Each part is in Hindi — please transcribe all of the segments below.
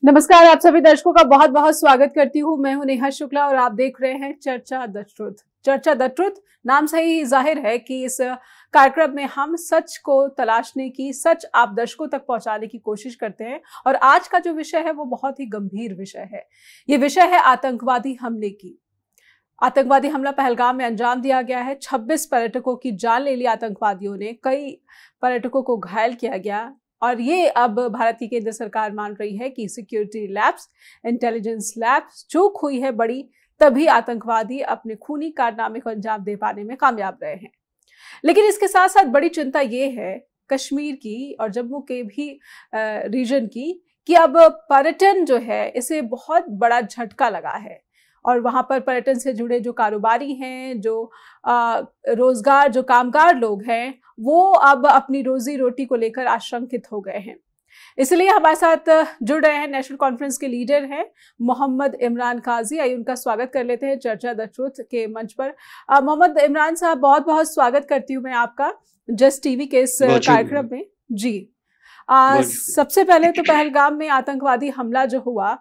नमस्कार, आप सभी दर्शकों का बहुत बहुत स्वागत करती हूँ। मैं हूँ नेहा शुक्ला और आप देख रहे हैं चर्चा द ट्रुथ। चर्चा द ट्रुथ नाम से ही जाहिर है कि इस कार्यक्रम में हम सच को तलाशने की, सच आप दर्शकों तक पहुंचाने की कोशिश करते हैं। और आज का जो विषय है वो बहुत ही गंभीर विषय है। ये विषय है आतंकवादी हमले की। आतंकवादी हमला पहलगाम में अंजाम दिया गया है। 26 पर्यटकों की जान ले ली आतंकवादियों ने, कई पर्यटकों को घायल किया गया। और ये अब भारत की केंद्र सरकार मान रही है कि सिक्योरिटी लैब्स, इंटेलिजेंस लैब्स चूक हुई है बड़ी, तभी आतंकवादी अपने खूनी कारनामे को अंजाम दे पाने में कामयाब रहे हैं। लेकिन इसके साथ साथ बड़ी चिंता ये है कश्मीर की और जम्मू के भी रीजन की कि अब पर्यटन जो है इसे बहुत बड़ा झटका लगा है। और वहां पर पर्यटन से जुड़े जो कारोबारी हैं, जो रोजगार, जो कामगार लोग हैं, वो अब अपनी रोजी रोटी को लेकर आशंकित हो गए हैं। इसलिए हमारे साथ जुड़ रहे हैं नेशनल कॉन्फ्रेंस के लीडर हैं मोहम्मद इमरान काजी। आइए उनका स्वागत कर लेते हैं चर्चा द ट्रुथ के मंच पर। मोहम्मद इमरान साहब, बहुत बहुत स्वागत करती हूँ मैं आपका जस्ट टीवी के इस कार्यक्रम में। जी, सबसे पहले तो पहलगाम में आतंकवादी हमला जो हुआ,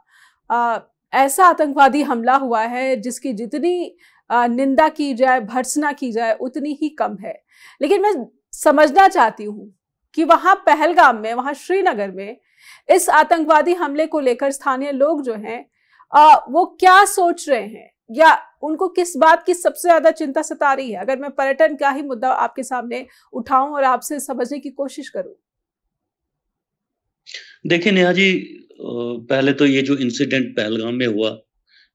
ऐसा आतंकवादी हमला हुआ है जिसकी जितनी निंदा की जाए, भर्त्सना की जाए, उतनी ही कम है। लेकिन मैं समझना चाहती हूँ कि वहां पहलगाम में, वहां श्रीनगर में इस आतंकवादी हमले को लेकर स्थानीय लोग जो हैं वो क्या सोच रहे हैं, या उनको किस बात की सबसे ज्यादा चिंता सता रही है? अगर मैं पर्यटन का ही मुद्दा आपके सामने उठाऊं और आपसे समझने की कोशिश करूं। देखिए नेहा जी, पहले तो ये जो इंसिडेंट पहलगाम में हुआ,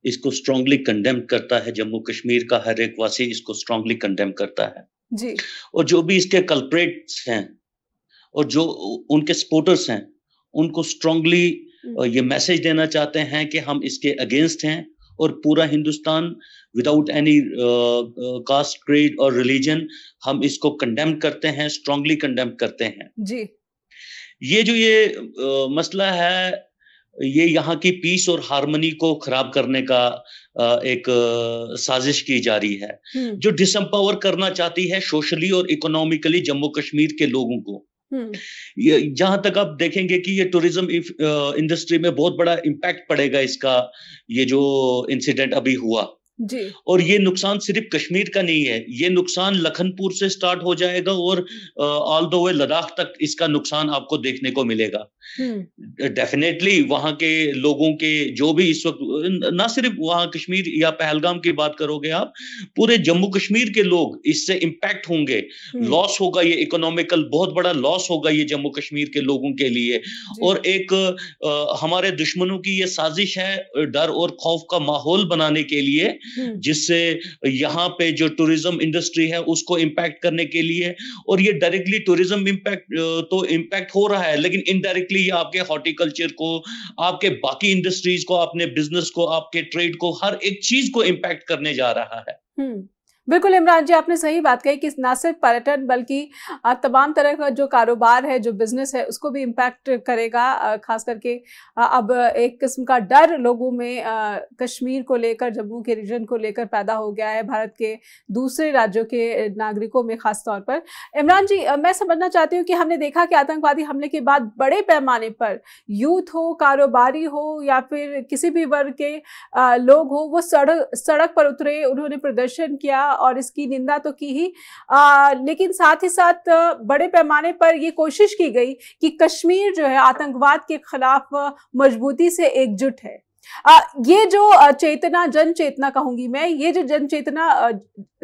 इसको स्ट्रांगली कंडेम करता है जम्मू कश्मीर का हर एक वासी, इसको स्ट्रांगली कंडेम करता है जी। और जो भी इसके कल्प्रेट्स हैं और जो उनके सपोर्टर्स हैं, उनको स्ट्रांगली ये मैसेज देना चाहते हैं कि हम इसके अगेंस्ट हैं और पूरा Hindustan without any caste, creed और रिलीजन हम इसको कंडेम करते हैं, स्ट्रांगली कंडेम करते हैं जी। ये जो मसला है, ये यहाँ की पीस और हार्मनी को खराब करने का एक साजिश की जा रही है, जो डिसएम्पावर करना चाहती है सोशली और इकोनॉमिकली जम्मू कश्मीर के लोगों को। जहां तक आप देखेंगे कि ये टूरिज्म इंडस्ट्री में बहुत बड़ा इम्पैक्ट पड़ेगा इसका, ये जो इंसिडेंट अभी हुआ जी। और ये नुकसान सिर्फ कश्मीर का नहीं है, ये नुकसान लखनपुर से स्टार्ट हो जाएगा और ऑल द वे लद्दाख तक इसका नुकसान आपको देखने को मिलेगा। डेफिनेटली वहां के लोगों के जो भी इस वक्त, ना सिर्फ वहां कश्मीर या पहलगाम की बात करोगे आप, पूरे जम्मू कश्मीर के लोग इससे इम्पैक्ट होंगे, लॉस होगा, ये इकोनॉमिकल बहुत बड़ा लॉस होगा ये जम्मू कश्मीर के लोगों के लिए। और एक हमारे दुश्मनों की ये साजिश है डर और खौफ का माहौल बनाने के लिए, जिससे यहाँ पे जो टूरिज्म इंडस्ट्री है उसको इम्पैक्ट करने के लिए। और ये डायरेक्टली टूरिज्म इम्पैक्ट तो इम्पैक्ट हो रहा है, लेकिन इनडायरेक्टली ये आपके हॉर्टिकल्चर को, आपके बाकी इंडस्ट्रीज को, अपने बिजनेस को, आपके ट्रेड को, हर एक चीज को इम्पैक्ट करने जा रहा है। बिल्कुल इमरान जी, आपने सही बात कही कि ना सिर्फ पर्यटन बल्कि तमाम तरह का जो कारोबार है, जो बिजनेस है, उसको भी इम्पैक्ट करेगा। खास करके अब एक किस्म का डर लोगों में कश्मीर को लेकर, जम्मू के रीजन को लेकर पैदा हो गया है, भारत के दूसरे राज्यों के नागरिकों में खास तौर पर। इमरान जी, मैं समझना चाहती हूँ कि हमने देखा कि आतंकवादी हमले के बाद बड़े पैमाने पर यूथ हो, कारोबारी हो या फिर किसी भी वर्ग के लोग हो, वो सड़क पर उतरे, उन्होंने प्रदर्शन किया और इसकी निंदा तो की ही, लेकिन साथ ही साथ बड़े पैमाने पर यह कोशिश की गई कि कश्मीर जो है आतंकवाद के खिलाफ मजबूती से एकजुट है। ये जो चेतना, जन चेतना कहूंगी मैं, ये जो जन चेतना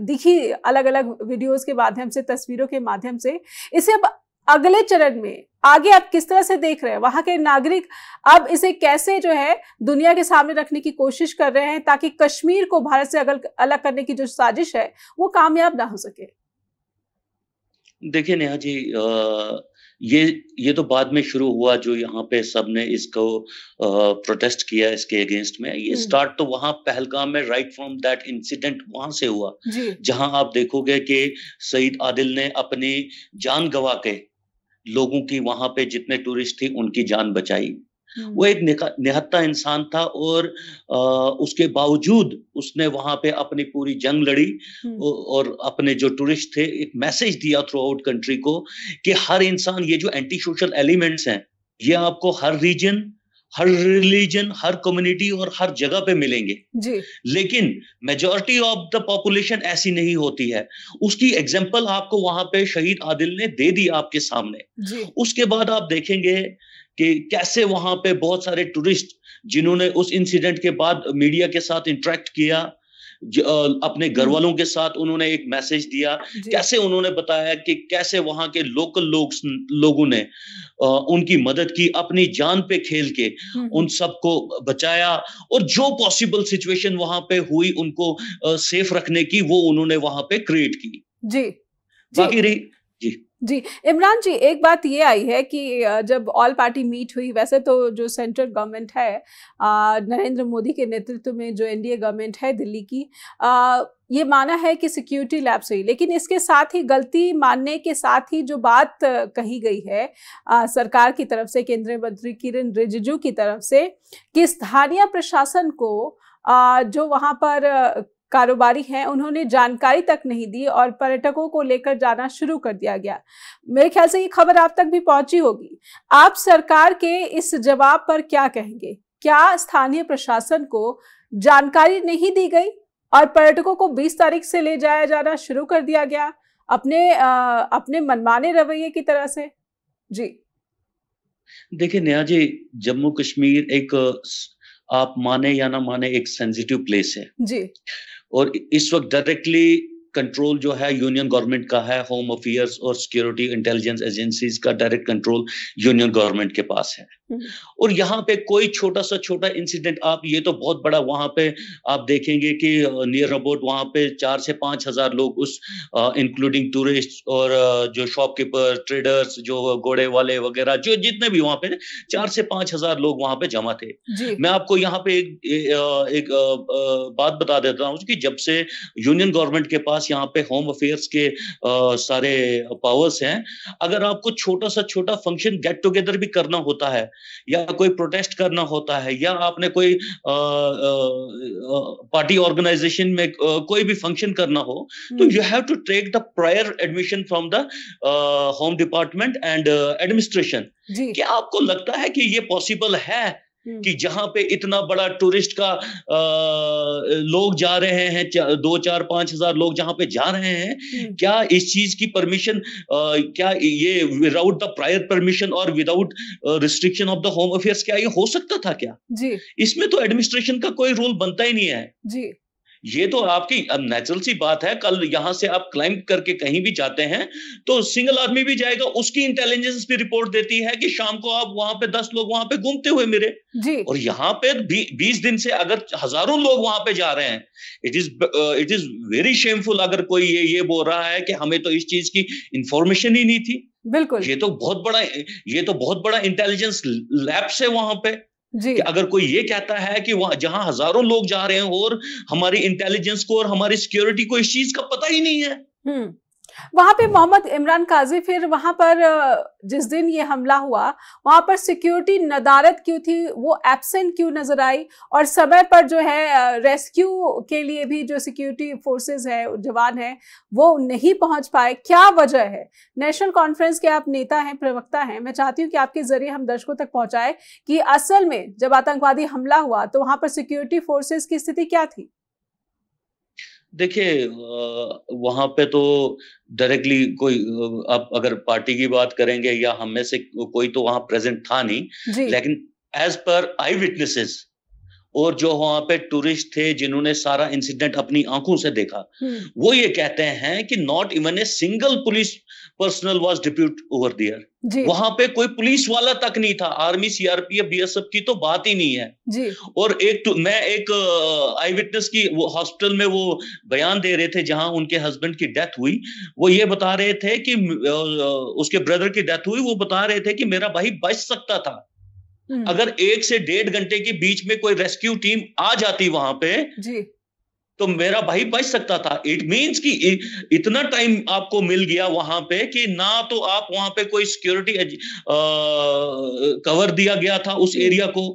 दिखी अलग अलग वीडियोस के माध्यम से, तस्वीरों के माध्यम से, इसे अब अगले चरण में आगे आप किस तरह से देख रहे हैं? वहां के नागरिक अब इसे कैसे जो है दुनिया के सामने रखने की कोशिश कर रहे हैं ताकि कश्मीर को भारत से अलग करने की जो साजिश है वो कामयाब ना हो सके? देखिए नेहा जी, ये तो बाद में शुरू हुआ, जो यहाँ पे सबने इसको प्रोटेस्ट किया इसके अगेंस्ट में। ये स्टार्ट तो वहां पहलगाम में, राइट फ्रॉम दैट इंसिडेंट, वहां से हुआ, जहां आप देखोगे कि सईद आदिल ने अपनी जान गंवा के लोगों की, वहां पे जितने टूरिस्ट थे उनकी जान बचाई। वो एक निहत्था इंसान था और उसके बावजूद उसने वहां पे अपनी पूरी जंग लड़ी और अपने जो टूरिस्ट थे एक मैसेज दिया थ्रू आउट कंट्री को कि हर इंसान, ये जो एंटी सोशल एलिमेंट्स हैं, ये आपको हर रीजन हर रिलीजन, हर कम्युनिटी और हर जगह पे मिलेंगे जी। लेकिन मेजॉरिटी ऑफ द पॉपुलेशन ऐसी नहीं होती है। उसकी एग्जांपल आपको वहां पे शहीद आदिल ने दे दी आपके सामने। जी। उसके बाद आप देखेंगे कि कैसे वहां पे बहुत सारे टूरिस्ट जिन्होंने उस इंसिडेंट के बाद मीडिया के साथ इंटरेक्ट किया, अपने घर वालों के साथ उन्होंने एक मैसेज दिया, कैसे उन्होंने बताया कि कैसे वहां के लोकल लोगों ने उनकी मदद की, अपनी जान पे खेल के उन सबको बचाया और जो पॉसिबल सिचुएशन वहां पे हुई उनको सेफ रखने की वो उन्होंने वहां पे क्रिएट की। जी। बाकी रही जी जी इमरान जी, एक बात ये आई है कि जब ऑल पार्टी मीट हुई, वैसे तो जो सेंट्रल गवर्नमेंट है नरेंद्र मोदी के नेतृत्व में, जो एनडीए गवर्नमेंट है दिल्ली की, ये माना है कि सिक्योरिटी लैप्स हुई, लेकिन इसके साथ ही गलती मानने के साथ ही जो बात कही गई है सरकार की तरफ से, केंद्रीय मंत्री किरण रिजिजू की तरफ से, कि स्थानीय प्रशासन को जो वहां पर कारोबारी हैं उन्होंने जानकारी तक नहीं दी और पर्यटकों को लेकर जाना शुरू कर दिया गया। मेरे ख्याल से ये खबर आप तक भी पहुंची होगी। आप सरकार के इस जवाब पर क्या कहेंगे? क्या स्थानीय प्रशासन को जानकारी नहीं दी गई और पर्यटकों को 20 तारीख से ले जाया जाना शुरू कर दिया गया अपने मनमाने रवैये की तरह से? जी देखिए नेहा जी, जम्मू कश्मीर एक, आप माने या ना माने, एक सेंसिटिव प्लेस है जी। और इस वक्त डायरेक्टली कंट्रोल जो है यूनियन गवर्नमेंट का है। होम अफेयर्स और सिक्योरिटी इंटेलिजेंस एजेंसीज का डायरेक्ट कंट्रोल यूनियन गवर्नमेंट के पास है। और यहाँ पे कोई छोटा इंसिडेंट, आप ये तो बहुत बड़ा, वहां पे आप देखेंगे कि नियर अबाउट वहां पे 4 से 5 हजार लोग, उस इंक्लूडिंग टूरिस्ट और जो शॉपकीपर, ट्रेडर्स, जो घोड़े वाले वगैरह, जो जितने भी वहां पे 4 से 5 हजार लोग वहां पे जमा थे। मैं आपको यहाँ पे एक बात बता देता हूँ कि जब से यूनियन गवर्नमेंट के पास यहाँ पे होम अफेयर्स के सारे पावर्स हैं, अगर आपको छोटा फंक्शन, गेट टुगेदर भी करना होता है या कोई प्रोटेस्ट करना होता है या आपने कोई पार्टी ऑर्गेनाइजेशन में कोई भी फंक्शन करना हो, तो you have to take the prior admission from the home department and administration. क्या आपको लगता है कि ये पॉसिबल है कि जहां पे इतना बड़ा टूरिस्ट का लोग जा रहे हैं, 2, 4, 5 हजार लोग जहां पे जा रहे हैं, क्या इस चीज की परमिशन, क्या ये विदाउट द प्रायर परमिशन और without restriction of the home affairs, क्या ये हो सकता था क्या? जी इसमें तो एडमिनिस्ट्रेशन का कोई रोल बनता ही नहीं है। जी ये तो आपकी नेचुरल सी बात है। कल यहां से आप क्लाइंब करके कहीं भी जाते हैं तो सिंगल आदमी भी जाएगा, उसकी इंटेलिजेंस भी रिपोर्ट देती है कि शाम को आप वहां पे 10 लोग वहां पे घूमते हुए मिले। जी और यहाँ पे 20 दिन से अगर हजारों लोग वहां पे जा रहे हैं, इट इज वेरी शेमफुल अगर कोई ये बोल रहा है कि हमें तो इस चीज की इंफॉर्मेशन ही नहीं थी। बिल्कुल, ये तो बहुत बड़ा इंटेलिजेंस लैब्स है वहां पे। जी कि अगर कोई ये कहता है कि वहां जहां हजारों लोग जा रहे हैं और हमारी इंटेलिजेंस को और हमारी सिक्योरिटी को इस चीज का पता ही नहीं है। वहां पे मोहम्मद इमरान काजी, फिर वहां पर जिस दिन ये हमला हुआ वहां पर सिक्योरिटी नदारत क्यों थी? वो एब्सेंट क्यों नजर आई? और समय पर जो है रेस्क्यू के लिए भी जो सिक्योरिटी फोर्सेस है, जवान है, वो नहीं पहुंच पाए। क्या वजह है? नेशनल कॉन्फ्रेंस के आप नेता हैं, प्रवक्ता हैं, मैं चाहती हूँ कि आपके जरिए हम दर्शकों तक पहुंचाए कि असल में जब आतंकवादी हमला हुआ तो वहां पर सिक्योरिटी फोर्सेस की स्थिति क्या थी? देखिए वहां पे तो डायरेक्टली कोई, आप अगर पार्टी की बात करेंगे या हम में से कोई तो वहां प्रेजेंट था नहीं, लेकिन एज पर आई विटनेसेस और जो वहां पे टूरिस्ट थे जिन्होंने सारा इंसिडेंट अपनी आंखों से देखा, वो ये कहते हैं कि not even a single police personnel was depute over there. वहां पे कोई पुलिस वाला तक नहीं था। आर्मी, सीआरपीएफ, बीएसएफ की तो बात ही नहीं है। जी और मैं एक आई विटनेस की वो हॉस्पिटल में वो बयान दे रहे थे जहां उनके हस्बैंड की डेथ हुई। वो ये बता रहे थे कि उसके ब्रदर की डेथ हुई। वो बता रहे थे कि मेरा भाई बच सकता था अगर 1 से 1.5 घंटे के बीच में कोई रेस्क्यू टीम आ जाती वहां पे, जी तो मेरा भाई बच सकता था। इट मींस कि इतना टाइम आपको मिल गया वहां पे कि ना तो आप वहां पे कोई सिक्योरिटी कवर दिया गया था उस एरिया को,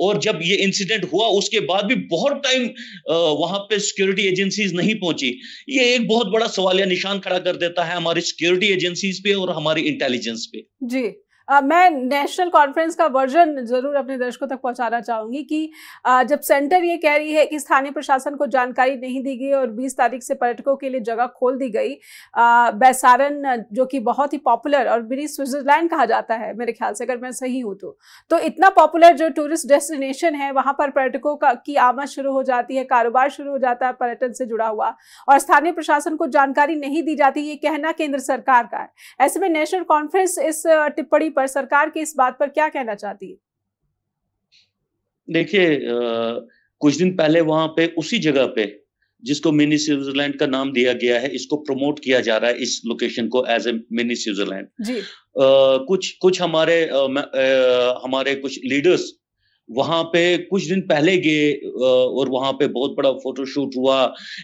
और जब ये इंसिडेंट हुआ उसके बाद भी बहुत टाइम वहां पे सिक्योरिटी एजेंसीज नहीं पहुंची। ये एक बहुत बड़ा सवालिया निशान खड़ा कर देता है हमारी सिक्योरिटी एजेंसीज पे और हमारी इंटेलिजेंस पे। जी मैं नेशनल कॉन्फ्रेंस का वर्जन जरूर अपने दर्शकों तक पहुंचाना चाहूंगी कि जब सेंटर ये कह रही है कि स्थानीय प्रशासन को जानकारी नहीं दी गई और 20 तारीख से पर्यटकों के लिए जगह खोल दी गई, बैसारन जो कि बहुत ही पॉपुलर और मिनी स्विट्जरलैंड कहा जाता है मेरे ख्याल से, अगर मैं सही हूं तो इतना पॉपुलर जो टूरिस्ट डेस्टिनेशन है, वहां पर पर्यटकों की आमद शुरू हो जाती है, कारोबार शुरू हो जाता है पर्यटन से जुड़ा हुआ, और स्थानीय प्रशासन को जानकारी नहीं दी जाती, ये कहना केंद्र सरकार का है। ऐसे में नेशनल कॉन्फ्रेंस इस टिप्पणी पर, सरकार की इस बात पर क्या कहना चाहती है? देखिए, कुछ दिन पहले वहां पे उसी जगह पे जिसको मिनी स्विट्जरलैंड का नाम दिया गया है, इसको प्रमोट किया जा रहा है, इस लोकेशन को एज ए मिनी स्विट्जरलैंड। जी। कुछ हमारे कुछ लीडर्स वहां पे कुछ दिन पहले गए और वहां पे बहुत बड़ा फोटोशूट हुआ,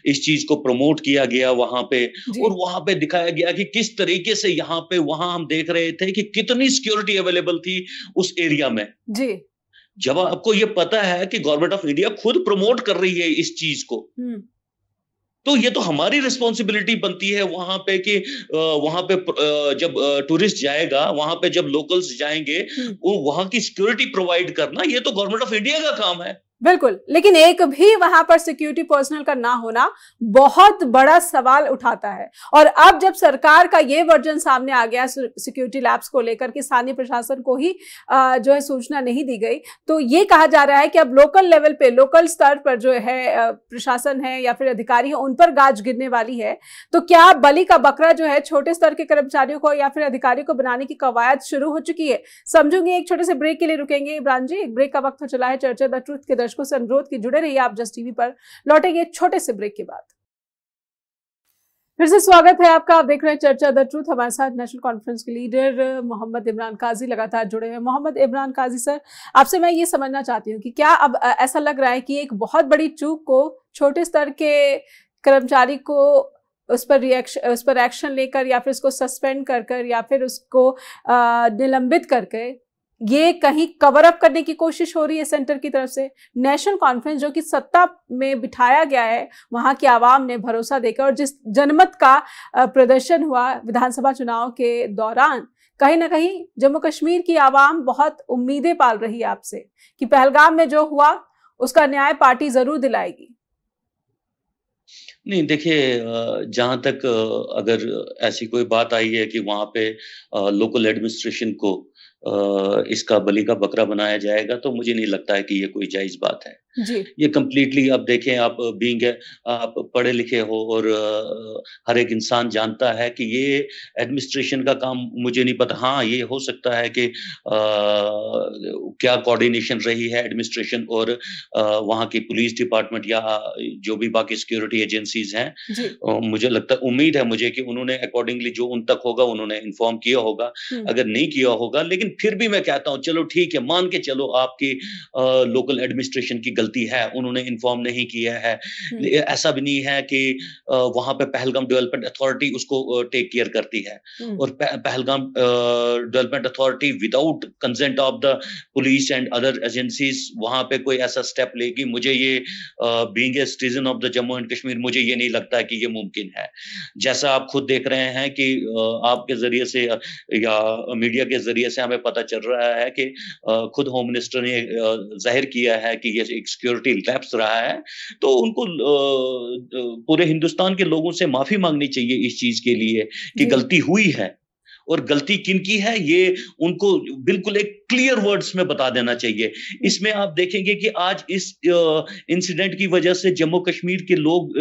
इस चीज को प्रमोट किया गया वहां पे, और वहां पे दिखाया गया कि किस तरीके से यहाँ पे वहां हम देख रहे थे कि कितनी सिक्योरिटी अवेलेबल थी उस एरिया में। जी। जब आपको ये पता है कि गवर्नमेंट ऑफ इंडिया खुद प्रमोट कर रही है इस चीज को, तो ये तो हमारी रिस्पॉन्सिबिलिटी बनती है वहां पे कि वहां पे जब टूरिस्ट जाएगा, वहां पे जब लोकल्स जाएंगे, वो वहां की सिक्योरिटी प्रोवाइड करना, ये तो गवर्नमेंट ऑफ इंडिया का काम है। बिल्कुल, लेकिन एक भी वहां पर सिक्योरिटी पर्सनल का ना होना बहुत बड़ा सवाल उठाता है। और अब जब सरकार का ये वर्जन सामने आ गया सिक्योरिटी लैब्स को लेकर कि स्थानीय प्रशासन को ही जो है सूचना नहीं दी गई, तो ये कहा जा रहा है कि अब लोकल लेवल पे, लोकल स्तर पर जो है प्रशासन है या फिर अधिकारी है, उन पर गाज गिरने वाली है। तो क्या बलि का बकरा जो है छोटे स्तर के कर्मचारियों को या फिर अधिकारियों को बनाने की कवायद शुरू हो चुकी है? समझूंगी। एक छोटे से ब्रेक के लिए रुकेंगे इमरान जी, एक ब्रेक का वक्त हो चला है। चर्चा द ट्रुथ के दर्शकों से अनुरोध की जुड़े रहिए आप जस्ट टीवी पर। लौटेंगे छोटे से ब्रेक के बाद। फिर से स्वागत है आपका, आप देख रहे हैं चर्चा द ट्रुथ। हमारे साथ नेशनल कॉन्फ्रेंस के लीडर मोहम्मद इमरान काजी लगातार जुड़े हुए हैं। मोहम्मद इमरान काजी सर, आपसे मैं ये समझना चाहती हूँ कि क्या अब ऐसा लग रहा है कि एक बहुत बड़ी चूक को छोटे स्तर के कर्मचारी को उस पर एक्शन लेकर या फिर उसको सस्पेंड कर या फिर उसको निलंबित करके ये कहीं कवर अप करने की कोशिश हो रही है सेंटर की तरफ से? नेशनल कॉन्फ्रेंस जो कि सत्ता में बिठाया गया है, वहां की आवाम ने भरोसा देकर, और जिस जनमत का प्रदर्शन हुआ विधानसभा चुनाव के दौरान, कहीं ना कहीं जम्मू कश्मीर की आवाम बहुत उम्मीदें पाल रही है आपसे कि पहलगाम में जो हुआ उसका न्याय पार्टी जरूर दिलाएगी। नहीं, देखिए, जहां तक अगर ऐसी कोई बात आई है कि वहां पे लोकल एडमिनिस्ट्रेशन को इसका बलि का बकरा बनाया जाएगा, तो मुझे नहीं लगता है कि ये कोई जायज बात है। जी। ये कंप्लीटली, आप देखें, आप आप पढ़े लिखे हो और हर एक इंसान जानता है कि ये एडमिनिस्ट्रेशन का काम, मुझे नहीं पता। हाँ, ये हो सकता है कि क्या कोऑर्डिनेशन रही है एडमिनिस्ट्रेशन और वहाँ की पुलिस डिपार्टमेंट या जो भी बाकी सिक्योरिटी एजेंसीज हैं। मुझे लगता है, उम्मीद है मुझे कि उन्होंने अकॉर्डिंगली जो उन तक होगा उन्होंने इन्फॉर्म किया होगा। अगर नहीं किया होगा, लेकिन फिर भी मैं कहता हूँ, चलो ठीक है, मान के चलो आपकी लोकल एडमिनिस्ट्रेशन की गलती है, उन्होंने इन्फॉर्म नहीं किया है। ऐसा भी नहीं है कि वहां पे पहलगाम डेवलपमेंट अथॉरिटी उसको टेक केयर करती है, और Pahalgam development authority without consent of the police and other agencies वहां पे कोई ऐसा स्टेप लेगी, मुझे ये being a citizen of the Jammu and Kashmir, मुझे ये नहीं लगता है कि ये मुमकिन है। जैसा आप खुद देख रहे हैं कि आपके जरिए से या मीडिया के जरिए से हमें पता चल रहा है कि खुद होम मिनिस्टर ने जाहिर किया है कि ये एक सिक्योरिटी लैप्स रहा है, तो उनको पूरे हिंदुस्तान के लोगों से माफी मांगनी चाहिए इस चीज के लिए कि गलती हुई है, और गलती किनकी है ये उनको बिल्कुल एक क्लियर वर्ड्स में बता देना चाहिए। इसमें आप देखेंगे कि आज इस इंसिडेंट की वजह से जम्मू कश्मीर के लोग,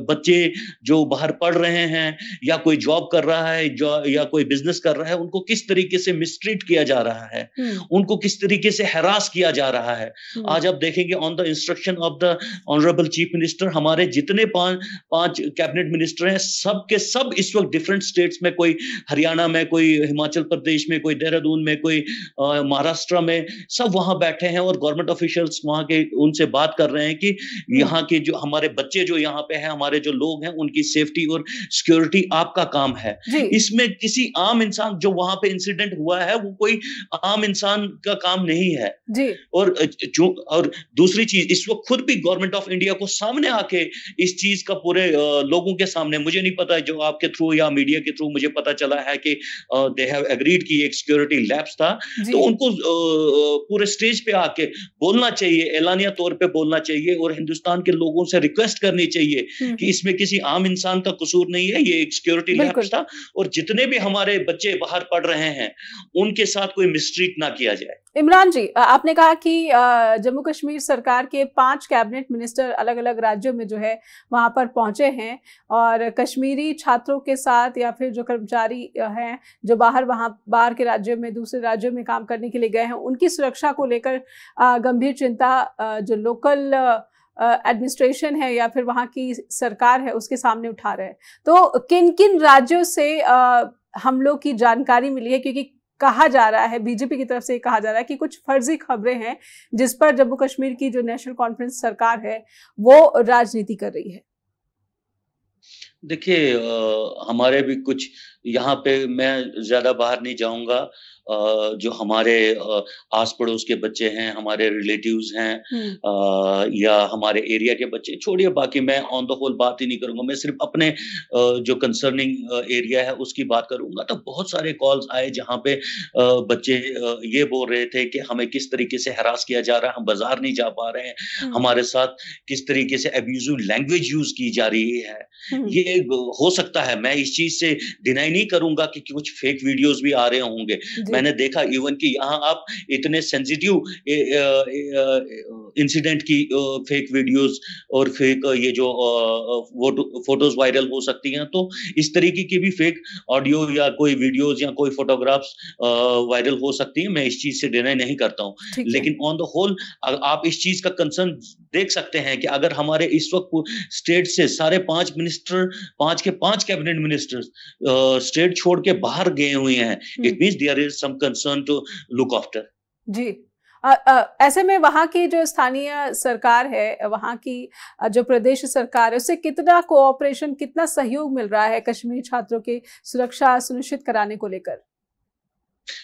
बच्चे जो बाहर पढ़ रहे हैं या कोई जॉब कर रहा है या कोई बिजनेस कर रहा है, उनको किस तरीके से मिसट्रीट किया जा रहा है, उनको किस तरीके से हैरास किया जा रहा है। आज आप देखेंगे on the instruction of the honourable chief minister, हमारे जितने पांच कैबिनेट मिनिस्टर हैं, सब के सब इस वक्त डिफरेंट स्टेट्स में, कोई हरियाणा में, कोई हिमाचल प्रदेश में, कोई देहरादून में, कोई महाराष्ट्र में सब वहां बैठे हैं और गवर्नमेंट ऑफिशियल्स वहां के उनसे बात कर रहे हैं कि यहाँ के जो हमारे बच्चे जो यहाँ पे हैं, हमारे जो लोग हैं, उनकी सेफ्टी और सिक्योरिटी आपका काम है। इसमें किसी आम इंसान, जो वहां पे इंसिडेंट हुआ है वो कोई आम इंसान का काम नहीं है जी। और दूसरी चीज, इस वक्त खुद भी गवर्नमेंट ऑफ इंडिया को सामने आके इस चीज का पूरे लोगों के सामने, मुझे नहीं पता, जो आपके थ्रू या मीडिया के थ्रू मुझे पता चला है कि दे हैव एग्रीड कि एक सिक्योरिटी लैप्स था, तो उनको पूरे स्टेज पे आके बोलना चाहिए, एलानिया तौर पे बोलना चाहिए और हिंदुस्तान के लोगों से रिक्वेस्ट करनी चाहिए कि इसमें किसी आम इंसान का कसूर नहीं है, ये एक सिक्योरिटी लैप्स था और जितने भी हमारे बच्चे बाहर पढ़ रहे हैं उनके साथ कोई मिसट्रीट ना किया जाए। इमरान जी, आपने कहा कि जम्मू कश्मीर सरकार के 5 कैबिनेट मिनिस्टर अलग अलग राज्यों में जो है वहां पर पहुंचे हैं और कश्मीरी छात्रों के साथ या फिर जो कर्मचारी हैं जो बाहर के राज्यों में, दूसरे राज्यों में काम करने के लिए गए हैं, उनकी सुरक्षा को लेकर गंभीर चिंता जो लोकल एडमिनिस्ट्रेशन है या फिर वहाँ की सरकार है उसके सामने उठा रहे हैं। तो किन किन राज्यों से हमलों की जानकारी मिली है? क्योंकि कहा जा रहा है, बीजेपी की तरफ से कहा जा रहा है कि कुछ फर्जी खबरें हैं जिस पर जम्मू कश्मीर की जो नेशनल कॉन्फ्रेंस सरकार है वो राजनीति कर रही है। देखिए, हमारे भी कुछ यहाँ पे, मैं ज्यादा बाहर नहीं जाऊंगा, जो हमारे आस पड़ोस के बच्चे हैं, हमारे रिलेटिव्स हैं या हमारे एरिया के बच्चे, छोड़िए, बाकी मैं ऑन द होल बात ही नहीं करूंगा, मैं सिर्फ अपने जो कंसर्निंग एरिया है उसकी बात करूंगा। तो बहुत सारे कॉल्स आए जहाँ पे बच्चे ये बोल रहे थे कि हमें किस तरीके से हरास किया जा रहा है, हम बाजार नहीं जा पा रहे हैं, हमारे साथ किस तरीके से अब्यूजिव लैंग्वेज यूज की जा रही है। ये हो सकता है, मैं इस चीज से डिनाई नहीं करूंगा कि कुछ फेक वीडियोस भी आ रहे होंगे। मैंने देखा इवन कि यहाँ आप इतने सेंसिटिव इंसिडेंट की फेक वीडियोस और फेक ये जो फोटोज वायरल हो सकती हैं, तो इस तरीके की भी फेक ऑडियो या कोई वीडियोस या कोई फोटोग्राफ्स वायरल हो सकती हैं। मैं इस चीज से डिनाई नहीं करता हूँ, लेकिन ऑन द होल आप इस चीज का कंसर्न देख सकते हैं कि अगर हमारे इस वक्त स्टेट से सारे 5 मिनिस्टर, 5 के 5 कैबिनेट मिनिस्टर्स स्टेट छोड़ के बाहर गए हुए हैं, it means there is some concern to look after. जी, ऐसे में वहाँ की जो स्थानीय सरकार है, वहाँ की जो प्रदेश सरकार है, उससे कितना कोऑपरेशन, कितना सहयोग मिल रहा है कश्मीरी छात्रों की सुरक्षा सुनिश्चित कराने को लेकर?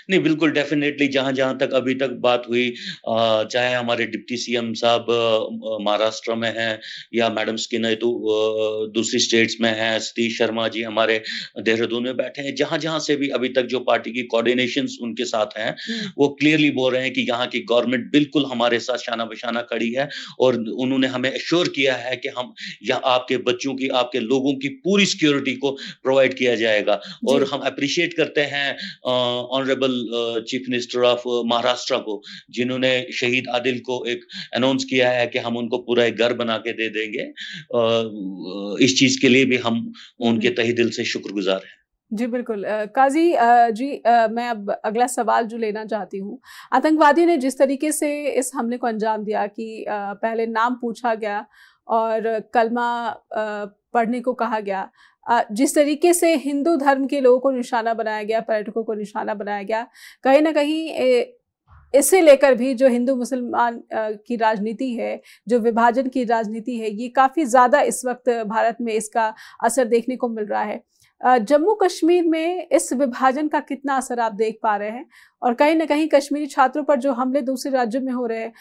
नहीं, बिल्कुल, डेफिनेटली जहां जहां तक अभी तक बात हुई, चाहे हमारे डिप्टी सीएम साहब महाराष्ट्र में हैं या मैडम स्किनेटू दूसरी स्टेट्स में हैं, सतीश शर्मा जी हमारे देहरादून में बैठे हैं, जहां जहां से भी अभी तक जो पार्टी की कोऑर्डिनेशंस उनके साथ हैं, वो क्लियरली बोल रहे हैं कि यहाँ की गवर्नमेंट बिल्कुल हमारे साथ शाना बशाना खड़ी है और उन्होंने हमें एश्योर किया है कि हम यहाँ आपके बच्चों की, आपके लोगों की पूरी सिक्योरिटी को प्रोवाइड किया जाएगा। और हम अप्रिशिएट करते हैं honourable chief minister of Maharashtra को, जिन्होंने शहीद आदिल को एक अनाउंस किया है कि हम उनको पूरा एक घर बना के दे देंगे। इस चीज के लिए भी हम उनके तहे दिल से शुक्रगुजार हैं। जी बिल्कुल। काजी जी, मैं अब अगला सवाल जो लेना चाहती हूँ, आतंकवादियों ने जिस तरीके से इस हमले को अंजाम दिया कि पहले नाम पूछा गया और कलमा पढ़ने को कहा गया, जिस तरीके से हिंदू धर्म के लोगों को निशाना बनाया गया, पर्यटकों को निशाना बनाया गया, कहीं ना कहीं इसे लेकर भी जो हिंदू मुसलमान की राजनीति है, जो विभाजन की राजनीति है, ये काफ़ी ज़्यादा इस वक्त भारत में इसका असर देखने को मिल रहा है। जम्मू कश्मीर में इस विभाजन का कितना असर आप देख पा रहे हैं, और कहीं ना कहीं कश्मीरी छात्रों पर जो हमले दूसरे राज्यों में हो रहे हैं,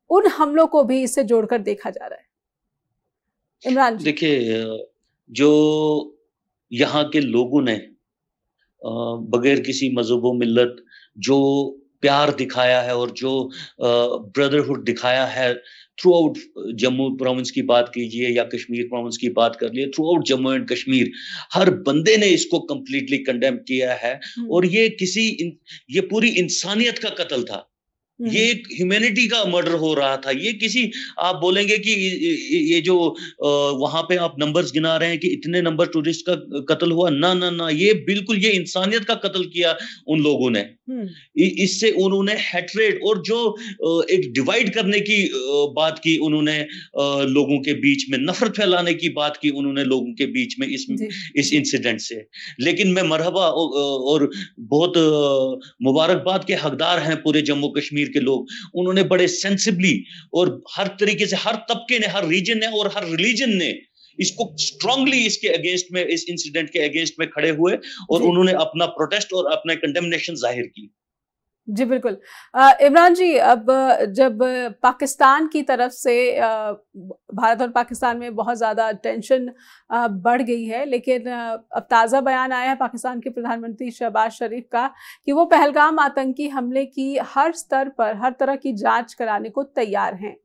उन हमलों को भी इससे जोड़कर देखा जा रहा है? इमरान जी, देखिए, जो यहाँ के लोगों ने बगैर किसी मजहब व मिल्लत जो प्यार दिखाया है और जो ब्रदरहुड दिखाया है थ्रू आउट जम्मू प्रोविंस की बात कीजिए या कश्मीर प्रोविंस की बात कर लिए, throughout Jammu and Kashmir हर बंदे ने इसको कंप्लीटली कंडेम किया है। और ये पूरी इंसानियत का कत्ल था, ये एक ह्यूमैनिटी का मर्डर हो रहा था। ये किसी, आप बोलेंगे कि ये जो वहां पे आप नंबर्स गिना रहे हैं कि इतने नंबर टूरिस्ट का कत्ल हुआ, ना ना ना, ये बिल्कुल ये इंसानियत का कत्ल किया उन लोगों ने। इससे उन्होंने हेट्रेड और जो एक डिवाइड करने की बात की उन्होंने, लोगों के बीच में नफरत फैलाने की बात की उन्होंने लोगों के बीच में इस इंसिडेंट से। लेकिन मैं मरहबा और बहुत मुबारकबाद के हकदार हैं पूरे जम्मू कश्मीर के लोग। उन्होंने बड़े सेंसिबली और हर तरीके से, हर तबके ने, हर रीजन ने और हर रिलीजन ने इसको स्ट्रांगली इसके अगेंस्ट में, इस इंसिडेंट के अगेंस्ट में खड़े हुए और उन्होंने अपना प्रोटेस्ट और अपना कंडेमनेशन जाहिर की। जी बिल्कुल। इमरान जी, अब जब पाकिस्तान की तरफ से भारत और पाकिस्तान में बहुत ज़्यादा टेंशन बढ़ गई है, लेकिन अब ताज़ा बयान आया है पाकिस्तान के प्रधानमंत्री शहबाज शरीफ का कि वो पहलगाम आतंकी हमले की हर स्तर पर हर तरह की जांच कराने को तैयार हैं,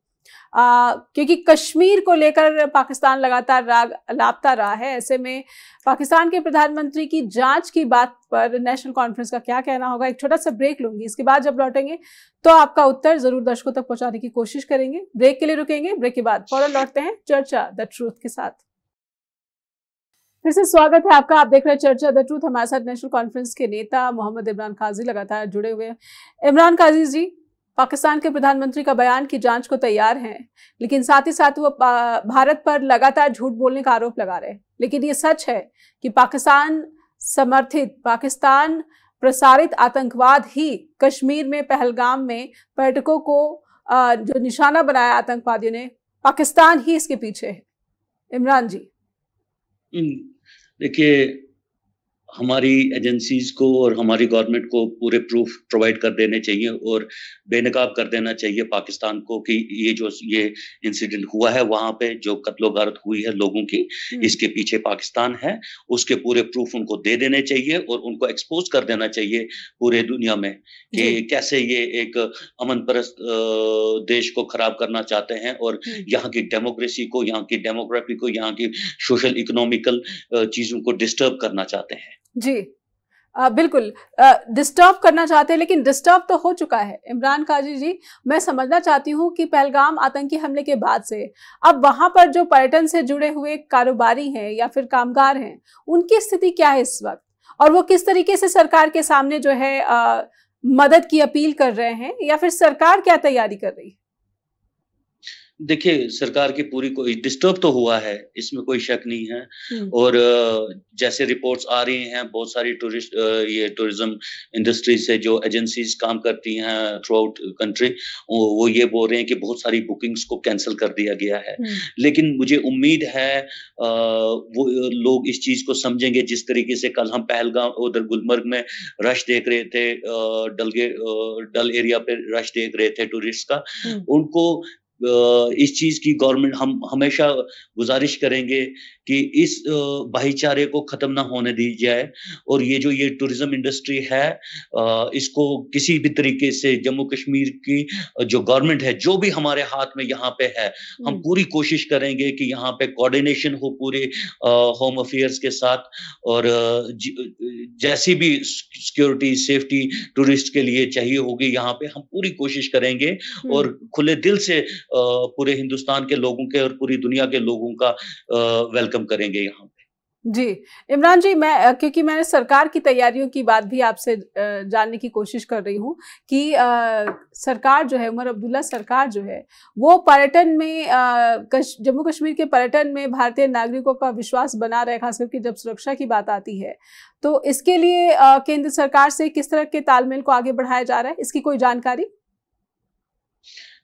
क्योंकि कश्मीर को लेकर पाकिस्तान लगातार लापता रहा है। ऐसे में पाकिस्तान के प्रधानमंत्री की जांच की बात पर नेशनल कॉन्फ्रेंस का क्या कहना होगा? एक छोटा सा ब्रेक लूंगी, इसके बाद जब लौटेंगे तो आपका उत्तर जरूर दर्शकों तक पहुंचाने की कोशिश करेंगे। ब्रेक के लिए रुकेंगे, ब्रेक के बाद फौरन लौटते हैं चर्चा द ट्रूथ के साथ। फिर से स्वागत है आपका, आप देख रहे हैं चर्चा द ट्रूथ। हमारे साथ नेशनल कॉन्फ्रेंस के नेता मोहम्मद इमरान काजी लगातार जुड़े हुए हैं। इमरान काजी जी, पाकिस्तान के प्रधानमंत्री का बयान की जांच को तैयार हैं, लेकिन साथ ही साथ वो भारत पर लगातार झूठ बोलने का आरोप लगा रहे हैं। लेकिन ये सच है कि पाकिस्तान समर्थित, पाकिस्तान प्रसारित आतंकवाद ही कश्मीर में पहलगाम में पर्यटकों को जो निशाना बनाया आतंकवादियों ने, पाकिस्तान ही इसके पीछे है। इमरान जी, देखिए, हमारी एजेंसीज को और हमारी गवर्नमेंट को पूरे प्रूफ प्रोवाइड कर देने चाहिए और बेनकाब कर देना चाहिए पाकिस्तान को कि ये इंसिडेंट हुआ है, वहां पे जो कत्लो-गारत हुई है लोगों की, इसके पीछे पाकिस्तान है। उसके पूरे प्रूफ उनको दे देने चाहिए और उनको एक्सपोज कर देना चाहिए पूरे दुनिया में कि कैसे ये एक अमन परस्त देश को खराब करना चाहते हैं और यहाँ की डेमोक्रेसी को, यहाँ की डेमोग्राफी को, यहाँ की सोशल इकोनॉमिकल चीजों को डिस्टर्ब करना चाहते हैं। जी बिल्कुल, डिस्टर्ब करना चाहते हैं, लेकिन डिस्टर्ब तो हो चुका है। इमरान काजी जी, मैं समझना चाहती हूँ कि पहलगाम आतंकी हमले के बाद से अब वहां पर जो पर्यटन से जुड़े हुए कारोबारी हैं या फिर कामगार हैं, उनकी स्थिति क्या है इस वक्त, और वो किस तरीके से सरकार के सामने जो है मदद की अपील कर रहे हैं, या फिर सरकार क्या तैयारी कर रही है? देखिए, सरकार की पूरी कोई डिस्टर्ब तो हुआ है, इसमें कोई शक नहीं है। और जैसे रिपोर्ट्स आ रही हैं, बहुत सारी ये टूरिज्म इंडस्ट्री से जो एजेंसीज काम करती हैं थ्रू आउट कंट्री, वो ये बोल रहे हैं कि बहुत सारी बुकिंग्स को कैंसिल कर दिया गया है। लेकिन मुझे उम्मीद है वो लोग इस चीज को समझेंगे। जिस तरीके से कल हम पहलगाम उधर गुलमर्ग में रश देख रहे थे, डल एरिया पे रश देख रहे थे टूरिस्ट का, उनको इस चीज की गवर्नमेंट, हम हमेशा गुजारिश करेंगे कि इस भाईचारे को खत्म ना होने दी जाए और ये टूरिज्म इंडस्ट्री है, इसको किसी भी तरीके से जम्मू कश्मीर की जो गवर्नमेंट है, जो भी हमारे हाथ में यहाँ पे है, हम पूरी कोशिश करेंगे कि यहाँ पे कोऑर्डिनेशन हो पूरे होम अफेयर्स के साथ, और जैसी भी सिक्योरिटी सेफ्टी टूरिस्ट के लिए चाहिए होगी, यहाँ पे हम पूरी कोशिश करेंगे और खुले दिल से पूरे हिंदुस्तान के लोगों के और पूरी दुनिया के लोगों का वेलकम करेंगे यहाँ पे। जी इमरान जी, क्योंकि मैंने सरकार की तैयारियों की बात भी आपसे जानने की कोशिश कर रही हूँ कि सरकार जो है, उमर अब्दुल्ला सरकार जो है, वो पर्यटन में जम्मू कश्मीर के पर्यटन में भारतीय नागरिकों का विश्वास बना रहे, खास करके जब सुरक्षा की बात आती है। तो इसके लिए केंद्र सरकार से किस तरह के तालमेल को आगे बढ़ाया जा रहा है, इसकी कोई जानकारी?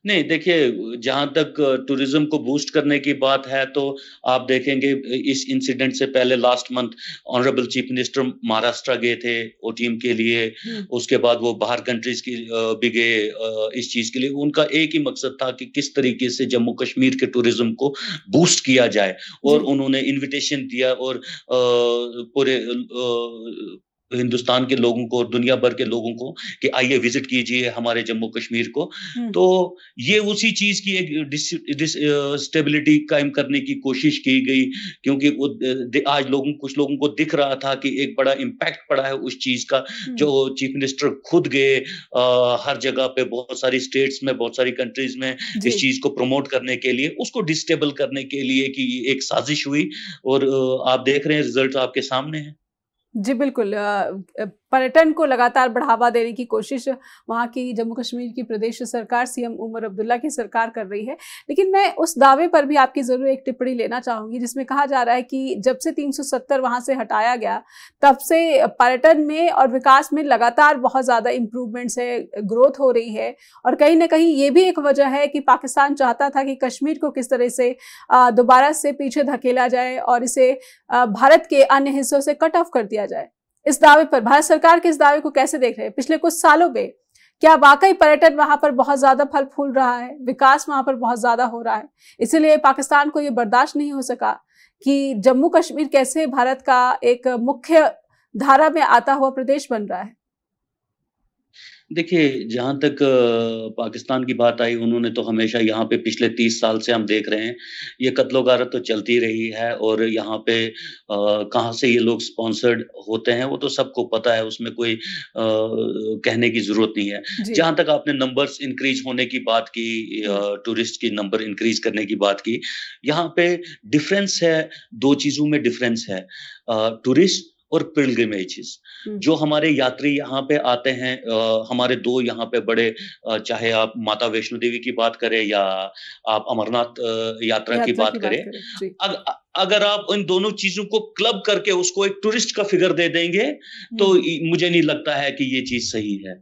नहीं, देखिए, जहाँ तक टूरिज्म को बूस्ट करने की बात है, तो आप देखेंगे इस इंसिडेंट से पहले last month honourable chief minister Maharashtra गए थे ओटीएम के लिए। उसके बाद वो बाहर कंट्रीज की भी गए इस चीज के लिए। उनका एक ही मकसद था कि किस तरीके से जम्मू कश्मीर के टूरिज्म को बूस्ट किया जाए, और उन्होंने इनविटेशन दिया और पूरे हिंदुस्तान के लोगों को और दुनिया भर के लोगों को कि आइए विजिट कीजिए हमारे जम्मू कश्मीर को। तो ये उसी चीज की एक स्टेबिलिटी कायम करने की कोशिश की गई, क्योंकि आज कुछ लोगों को दिख रहा था कि एक बड़ा इम्पैक्ट पड़ा है उस चीज का। जो चीफ मिनिस्टर खुद गए हर जगह पे, बहुत सारी स्टेट्स में, बहुत सारी कंट्रीज में इस चीज को प्रमोट करने के लिए, उसको डिस्टेबल करने के लिए कि एक साजिश हुई, और आप देख रहे हैं रिजल्ट आपके सामने है। जी बिल्कुल, पर्यटन को लगातार बढ़ावा देने की कोशिश वहाँ की जम्मू कश्मीर की प्रदेश सरकार, सीएम उमर अब्दुल्ला की सरकार कर रही है। लेकिन मैं उस दावे पर भी आपकी जरूर एक टिप्पणी लेना चाहूंगी, जिसमें कहा जा रहा है कि जब से 370 वहां से हटाया गया, तब से पर्यटन में और विकास में लगातार बहुत ज्यादा इंप्रूवमेंट्स है, ग्रोथ हो रही है। और कहीं ना कहीं ये भी एक वजह है कि पाकिस्तान चाहता था कि कश्मीर को किस तरह से दोबारा से पीछे धकेला जाए और इसे भारत के अन्य हिस्सों से कट ऑफ कर दिया जाए। इस दावे पर भारत सरकार के इस दावे को कैसे देख रहे हैं? पिछले कुछ सालों में क्या वाकई पर्यटन वहां पर बहुत ज्यादा फल फूल रहा है, विकास वहां पर बहुत ज्यादा हो रहा है, इसीलिए पाकिस्तान को यह बर्दाश्त नहीं हो सका कि जम्मू कश्मीर कैसे भारत का एक मुख्य धारा में आता हुआ प्रदेश बन रहा है? देखिए, जहाँ तक पाकिस्तान की बात आई, उन्होंने तो हमेशा यहाँ पे पिछले 30 साल से हम देख रहे हैं, ये कत्लो-गारत तो चलती रही है और यहाँ पे कहाँ से ये लोग स्पॉन्सर्ड होते हैं, वो तो सबको पता है, उसमें कोई कहने की ज़रूरत नहीं है। जहाँ तक आपने नंबर्स इंक्रीज़ होने की बात की, टूरिस्ट की नंबर इंक्रीज़ करने की बात की, यहाँ पे डिफ़रेंस है, 2 चीज़ों में डिफ़रेंस है। टूरिस्ट और पिलग्रिमेजेस, जो हमारे यात्री यहाँ पे आते हैं, हमारे 2 यहाँ पे बड़े, चाहे आप माता वैष्णो देवी की बात करें या आप अमरनाथ यात्रा की बात करें, अगर आप इन दोनों चीजों को क्लब करके उसको एक टूरिस्ट का फिगर दे देंगे, तो मुझे नहीं लगता है कि ये चीज सही है।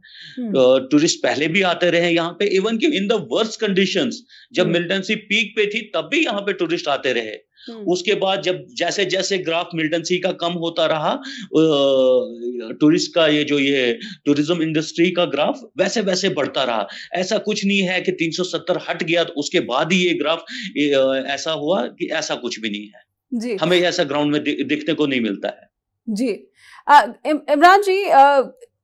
टूरिस्ट पहले भी आते रहे यहाँ पे, इवन कि इन द वर्स्ट कंडीशंस, जब मिलिटेंसी पीक पे थी तब भी यहाँ पे टूरिस्ट आते रहे। उसके बाद जब जैसे जैसे ग्राफ मिलिटेंसी का कम होता रहा, टूरिस्ट का ये टूरिज्म इंडस्ट्री का ग्राफ वैसे वैसे बढ़ता रहा। ऐसा कुछ नहीं है कि 370 हट गया तो उसके बाद ही ये ग्राफ ऐसा हुआ, कि ऐसा कुछ भी नहीं है जी। हमें ऐसा ग्राउंड में दिखने को नहीं मिलता है जी। इमरान जी,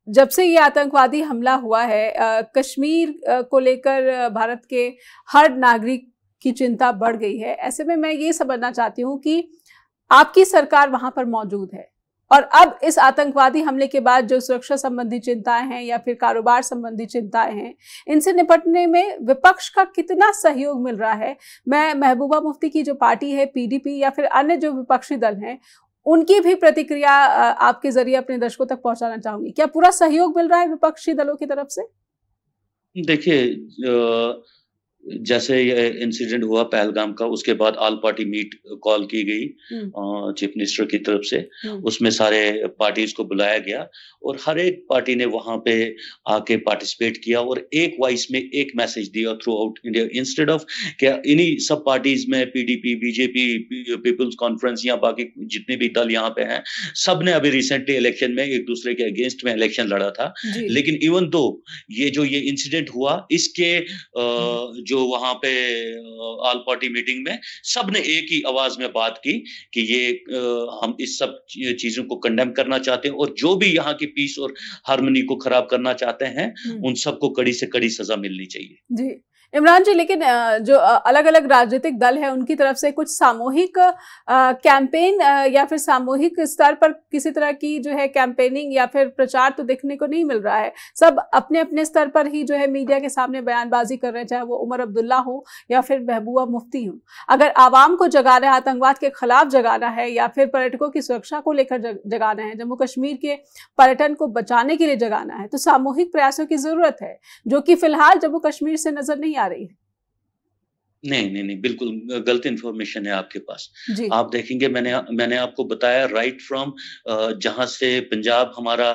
जब से ये आतंकवादी हमला हुआ है, कश्मीर को लेकर भारत के हर नागरिक की चिंता बढ़ गई है। ऐसे में मैं ये समझना चाहती हूँ कि आपकी सरकार वहां पर मौजूद है और अब इस आतंकवादी हमले के बाद जो सुरक्षा संबंधी चिंताएं हैं या फिर कारोबार संबंधी चिंताएं हैं, इनसे निपटने में विपक्ष का कितना सहयोग मिल रहा है? मैं महबूबा मुफ्ती की जो पार्टी है, पीडीपी, या फिर अन्य जो विपक्षी दल हैं, उनकी भी प्रतिक्रिया आपके जरिए अपने दर्शकों तक पहुंचाना चाहूंगी। क्या पूरा सहयोग मिल रहा है विपक्षी दलों की तरफ से? देखिए, जैसे ये इंसिडेंट हुआ पहलगाम का, उसके बाद ऑल पार्टी मीट कॉल की गई चीफ मिनिस्टर की तरफ से। उसमें सारे पार्टीज को बुलाया गया और हर एक पार्टी ने वहां पे आके पार्टिसिपेट किया और एक वॉइस में एक मैसेज दिया through out India, instead of क्या इन्हीं सब पार्टीज में पीडीपी, बीजेपी, पीपल्स कॉन्फ्रेंस या बाकी जितने भी दल यहाँ पे हैं, सब ने अभी रिसेंटली इलेक्शन में एक दूसरे के अगेंस्ट में इलेक्शन लड़ा था। लेकिन इवन दो ये इंसिडेंट हुआ, इसके जो वहां पे ऑल पार्टी मीटिंग में सबने एक ही आवाज में बात की कि ये हम इस सब चीजों को कंडेम करना चाहते हैं और जो भी यहाँ की पीस और हार्मनी को खराब करना चाहते हैं, उन सबको कड़ी से कड़ी सजा मिलनी चाहिए जी। इमरान जी, लेकिन जो अलग अलग राजनीतिक दल है उनकी तरफ से कुछ सामूहिक कैंपेन या फिर सामूहिक स्तर पर किसी तरह की जो है कैंपेनिंग या फिर प्रचार तो देखने को नहीं मिल रहा है। सब अपने अपने स्तर पर ही जो है मीडिया के सामने बयानबाजी कर रहे हैं, चाहे वो उमर अब्दुल्ला हो या फिर महबूबा मुफ्ती हो। अगर आवाम को जगाना है, आतंकवाद के खिलाफ जगाना है या फिर पर्यटकों की सुरक्षा को लेकर जगाना है, जम्मू कश्मीर के पर्यटन को बचाने के लिए जगाना है, तो सामूहिक प्रयासों की जरूरत है, जो कि फिलहाल जम्मू कश्मीर से नजर नहीं आ रही है। नहीं, बिल्कुल गलत इन्फॉर्मेशन है आपके पास। आप देखेंगे, मैंने आपको बताया राइट फ्रॉम जहां से पंजाब हमारा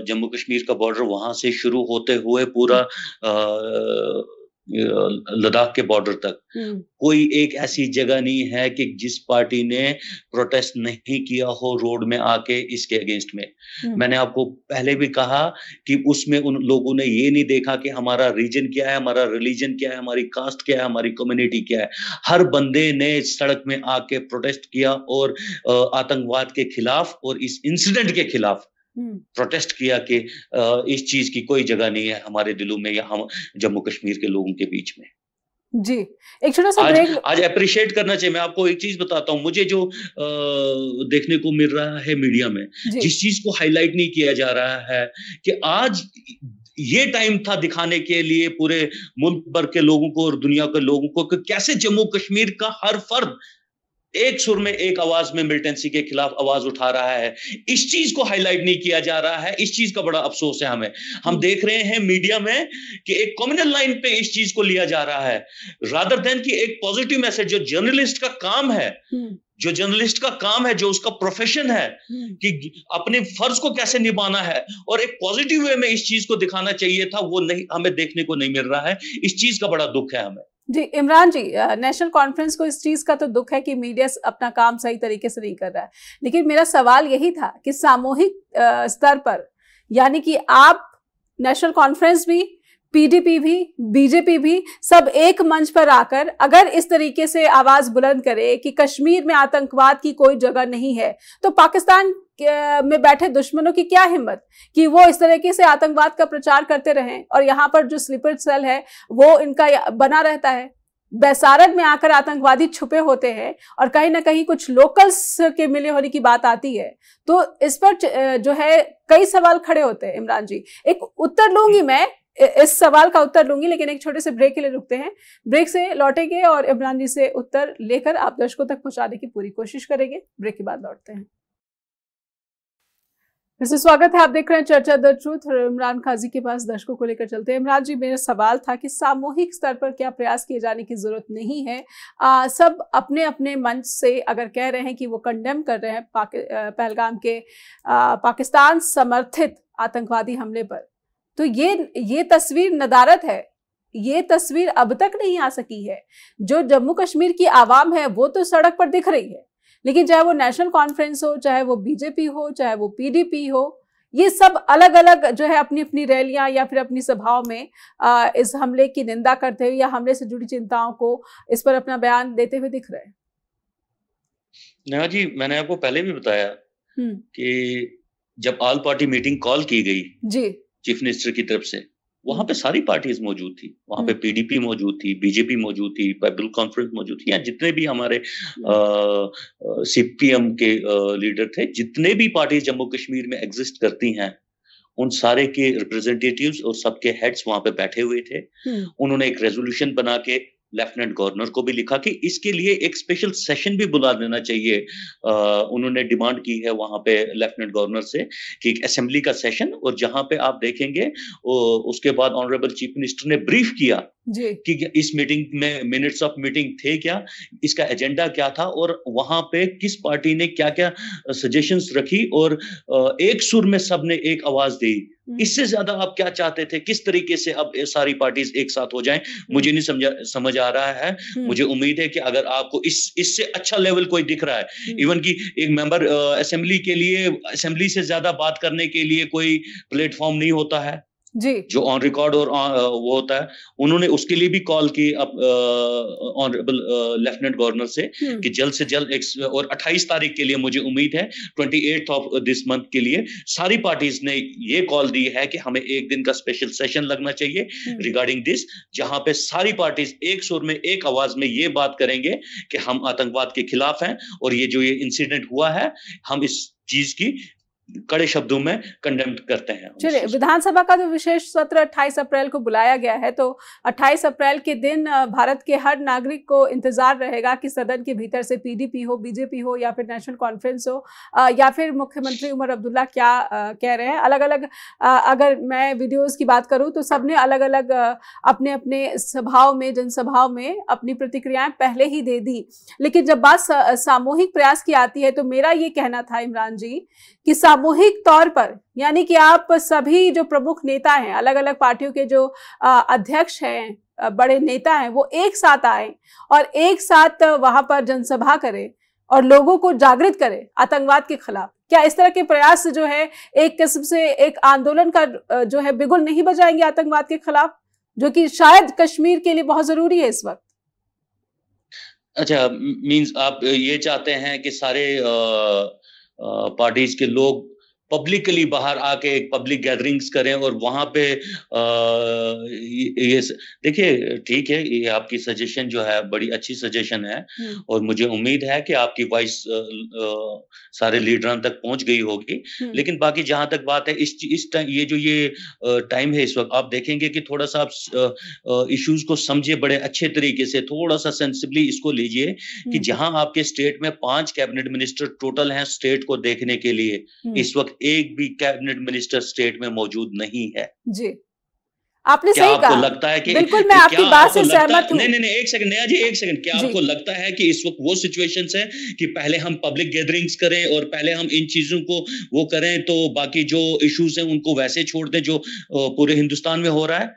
जम्मू कश्मीर का बॉर्डर, वहां से शुरू होते हुए पूरा लद्दाख के बॉर्डर तक कोई एक ऐसी जगह नहीं है कि जिस पार्टी ने प्रोटेस्ट नहीं किया हो रोड में आके इसके अगेंस्ट में। मैंने आपको पहले भी कहा कि उसमें उन लोगों ने ये नहीं देखा कि हमारा रीजन क्या है, हमारा रिलीजन क्या है, हमारी कास्ट क्या है, हमारी कम्युनिटी क्या है। हर बंदे ने सड़क में आके प्रोटेस्ट किया और आतंकवाद के खिलाफ और इस इंसिडेंट के खिलाफ प्रोटेस्ट किया कि इस चीज की कोई जगह नहीं है हमारे दिलों में या हम जम्मू कश्मीर के लोगों के बीच में। जी, एक छोटा सा ब्रेक। आज अप्रिशिएट करना चाहिए। मैं आपको एक चीज बताता हूँ, मुझे जो देखने को मिल रहा है मीडिया में, जिस चीज को हाईलाइट नहीं किया जा रहा है कि आज ये टाइम था दिखाने के लिए पूरे मुल्क भर के लोगों को और दुनिया के लोगों को कि कैसे जम्मू कश्मीर का हर फर्द एक सुर में एक आवाज में मिलिटेंसी के खिलाफ आवाज उठा रहा है। इस चीज को हाईलाइट नहीं किया जा रहा है। इस चीज का बड़ा अफसोस है हमें। हम देख रहे हैं मीडिया में कि एक कम्युनल लाइन पे इस चीज को लिया जा रहा है, रादर देन कि एक पॉजिटिव मैसेज जो जर्नलिस्ट का काम है, जो उसका प्रोफेशन है कि अपने फर्ज को कैसे निभाना है और एक पॉजिटिव वे में इस चीज को दिखाना चाहिए था, वो नहीं, हमें देखने को नहीं मिल रहा है। इस चीज का बड़ा दुख है हमें। जी इमरान जी, नेशनल कॉन्फ्रेंस को इस चीज का तो दुख है कि मीडिया अपना काम सही तरीके से नहीं कर रहा है, लेकिन मेरा सवाल यही था कि सामूहिक स्तर पर, यानी कि आप नेशनल कॉन्फ्रेंस भी, पीडीपी भी, बीजेपी भी, सब एक मंच पर आकर अगर इस तरीके से आवाज बुलंद करे कि कश्मीर में आतंकवाद की कोई जगह नहीं है, तो पाकिस्तान में बैठे दुश्मनों की क्या हिम्मत कि वो इस तरीके से आतंकवाद का प्रचार करते रहें और यहाँ पर जो स्लीपर सेल है वो इनका बना रहता है। बैसारत में आकर आतंकवादी छुपे होते हैं और कहीं ना कहीं कुछ लोकल्स के मिले होने की बात आती है, तो इस पर जो है कई सवाल खड़े होते हैं। इमरान जी, एक उत्तर लूंगी मैं, इस सवाल का उत्तर लूंगी, लेकिन एक छोटे से ब्रेक के लिए रुकते हैं। ब्रेक से लौटेंगे और इमरान जी से उत्तर लेकर आप दर्शकों तक पहुंचाने की पूरी कोशिश करेंगे। ब्रेक के बाद लौटते हैं। फिर से स्वागत है, आप देख रहे हैं चर्चा द ट्रूथ और इमरान काजी के पास दर्शकों को लेकर चलते हैं। इमरान जी, मेरा सवाल था कि सामूहिक स्तर पर क्या प्रयास किए जाने की जरूरत नहीं है? सब अपने अपने मंच से अगर कह रहे हैं कि वो कंडेम कर रहे हैं पहलगाम के पाकिस्तान समर्थित आतंकवादी हमले पर, तो ये तस्वीर नदारत है। ये तस्वीर अब तक नहीं आ सकी है। जो जम्मू कश्मीर की आवाम है वो तो सड़क पर दिख रही है, लेकिन चाहे वो नेशनल कॉन्फ्रेंस हो, चाहे वो बीजेपी हो, चाहे वो पीडीपी हो, ये सब अलग अलग जो है अपनी अपनी रैलियां या फिर अपनी सभाओं में इस हमले की निंदा करते हुए या हमले से जुड़ी चिंताओं को इस पर अपना बयान देते हुए दिख रहे हैं। नेहा जी, मैंने आपको पहले भी बताया कि जब ऑल पार्टी मीटिंग कॉल की गई जी चीफ मिनिस्टर की तरफ से, वहां पे सारी पार्टीज मौजूद थी। वहां पे पीडीपी मौजूद थी, बीजेपी मौजूद थी, पीपल्स कॉन्फ्रेंस मौजूद थी, या जितने भी हमारे सीपीएम के लीडर थे, जितने भी पार्टीज जम्मू कश्मीर में एग्जिस्ट करती हैं, उन सारे के रिप्रेजेंटेटिव्स और सबके हेड्स वहां पे बैठे हुए थे। उन्होंने एक रेजोल्यूशन बना के लेफ्टिनेंट गवर्नर को भी लिखा कि इसके लिए एक स्पेशल सेशन भी बुला देना चाहिए। उन्होंने डिमांड की है वहां पे लेफ्टिनेंट गवर्नर से कि एक असेंबली का सेशन, और जहां पे आप देखेंगे उसके बाद ऑनरेबल चीफ मिनिस्टर ने ब्रीफ किया कि इस मीटिंग में मिनट्स ऑफ मीटिंग थे क्या, इसका एजेंडा क्या था, और वहां पे किस पार्टी ने क्या क्या सजेशंस रखी, और एक सुर में सबने एक आवाज दी। इससे ज्यादा आप क्या चाहते थे? किस तरीके से अब सारी पार्टीज एक साथ हो जाएं, मुझे नहीं समझ आ रहा है। मुझे उम्मीद है कि अगर आपको इससे अच्छा लेवल कोई दिख रहा है, इवन कि एक मेंबर असेंबली के लिए, असेंबली से ज्यादा बात करने के लिए कोई प्लेटफॉर्म नहीं होता है जी, जो ऑन रिकॉर्ड और वो होता है। उन्होंने उसके लिए भी कॉल की ऑनरेबल लेफ्टिनेंट गवर्नर से कि जल्द से जल्द और 28 तारीख के लिए मुझे उम्मीद है 28th ऑफ दिस मंथ के लिए सारी पार्टीज ने ये कॉल दी है कि हमें एक दिन का स्पेशल सेशन लगना चाहिए रिगार्डिंग दिस, जहां पे सारी पार्टीज एक सुर में एक आवाज में ये बात करेंगे कि हम आतंकवाद के खिलाफ हैं, और ये जो ये इंसिडेंट हुआ है हम इस चीज की कड़े शब्दों में कंडेम करते हैं। चलिए, विधानसभा का जो विशेष सत्र 28 अप्रैल को बुलाया गया है, तो 28 अप्रैल के दिन भारत के हर नागरिक को इंतजार रहेगा कि सदन के भीतर से पीडीपी हो, बीजेपी हो या फिर नेशनल कॉन्फ्रेंस हो या फिर मुख्यमंत्री उमर अब्दुल्ला क्या कह रहे हैं। अलग अलग अगर मैं वीडियोस की बात करूं तो सबने अलग अलग अपने अपने सभाओं में, जनसभाओं में अपनी प्रतिक्रियाएं पहले ही दे दी, लेकिन जब बात सामूहिक प्रयास की आती है तो मेरा ये कहना था इमरान जी कि सामूहिक तौर पर, यानी कि आप सभी जो प्रमुख नेता हैं, अलग अलग पार्टियों के जो अध्यक्ष हैं, बड़े नेता हैं, वो एक साथ आए और एक साथ वहां पर जनसभा करें और लोगों को जागृत करें आतंकवाद के खिलाफ। क्या इस तरह के प्रयास जो है एक किस्म से एक आंदोलन का जो है बिगुल नहीं बजाएंगे आतंकवाद के खिलाफ, जो कि शायद कश्मीर के लिए बहुत जरूरी है इस वक्त? अच्छा, मींस आप ये चाहते हैं कि सारे पार्टीज के लोग पब्लिकली बाहर आके एक पब्लिक गैदरिंग्स करें और वहां पे ये देखिए, ठीक है, ये आपकी सजेशन जो है बड़ी अच्छी सजेशन है और मुझे उम्मीद है कि आपकी वॉइस सारे लीडरों तक पहुंच गई होगी। लेकिन बाकी जहां तक बात है इस टाइम, ये जो ये टाइम है इस वक्त, आप देखेंगे कि थोड़ा सा आप इश्यूज को समझे बड़े अच्छे तरीके से, थोड़ा सा सेंसिबली इसको लीजिए कि जहां आपके स्टेट में 5 कैबिनेट मिनिस्टर टोटल हैं स्टेट को देखने के लिए, इस वक्त एक भी कैबिनेट मिनिस्टर स्टेट में मौजूद नहीं है। जी, आपने सही कहा। आपको लगता है कि बिल्कुल मैं आपकी बात से सहमत हूं। नहीं, एक सेकंड नया जी, एक सेकंड, क्या आपको लगता है कि इस वक्त वो सिचुएशंस है कि पहले हम पब्लिक गैदरिंग्स करें और पहले हम इन चीजों को वो करें तो बाकी जो इश्यूज हैं उनको वैसे छोड़ दें जो पूरे हिंदुस्तान में हो रहा है?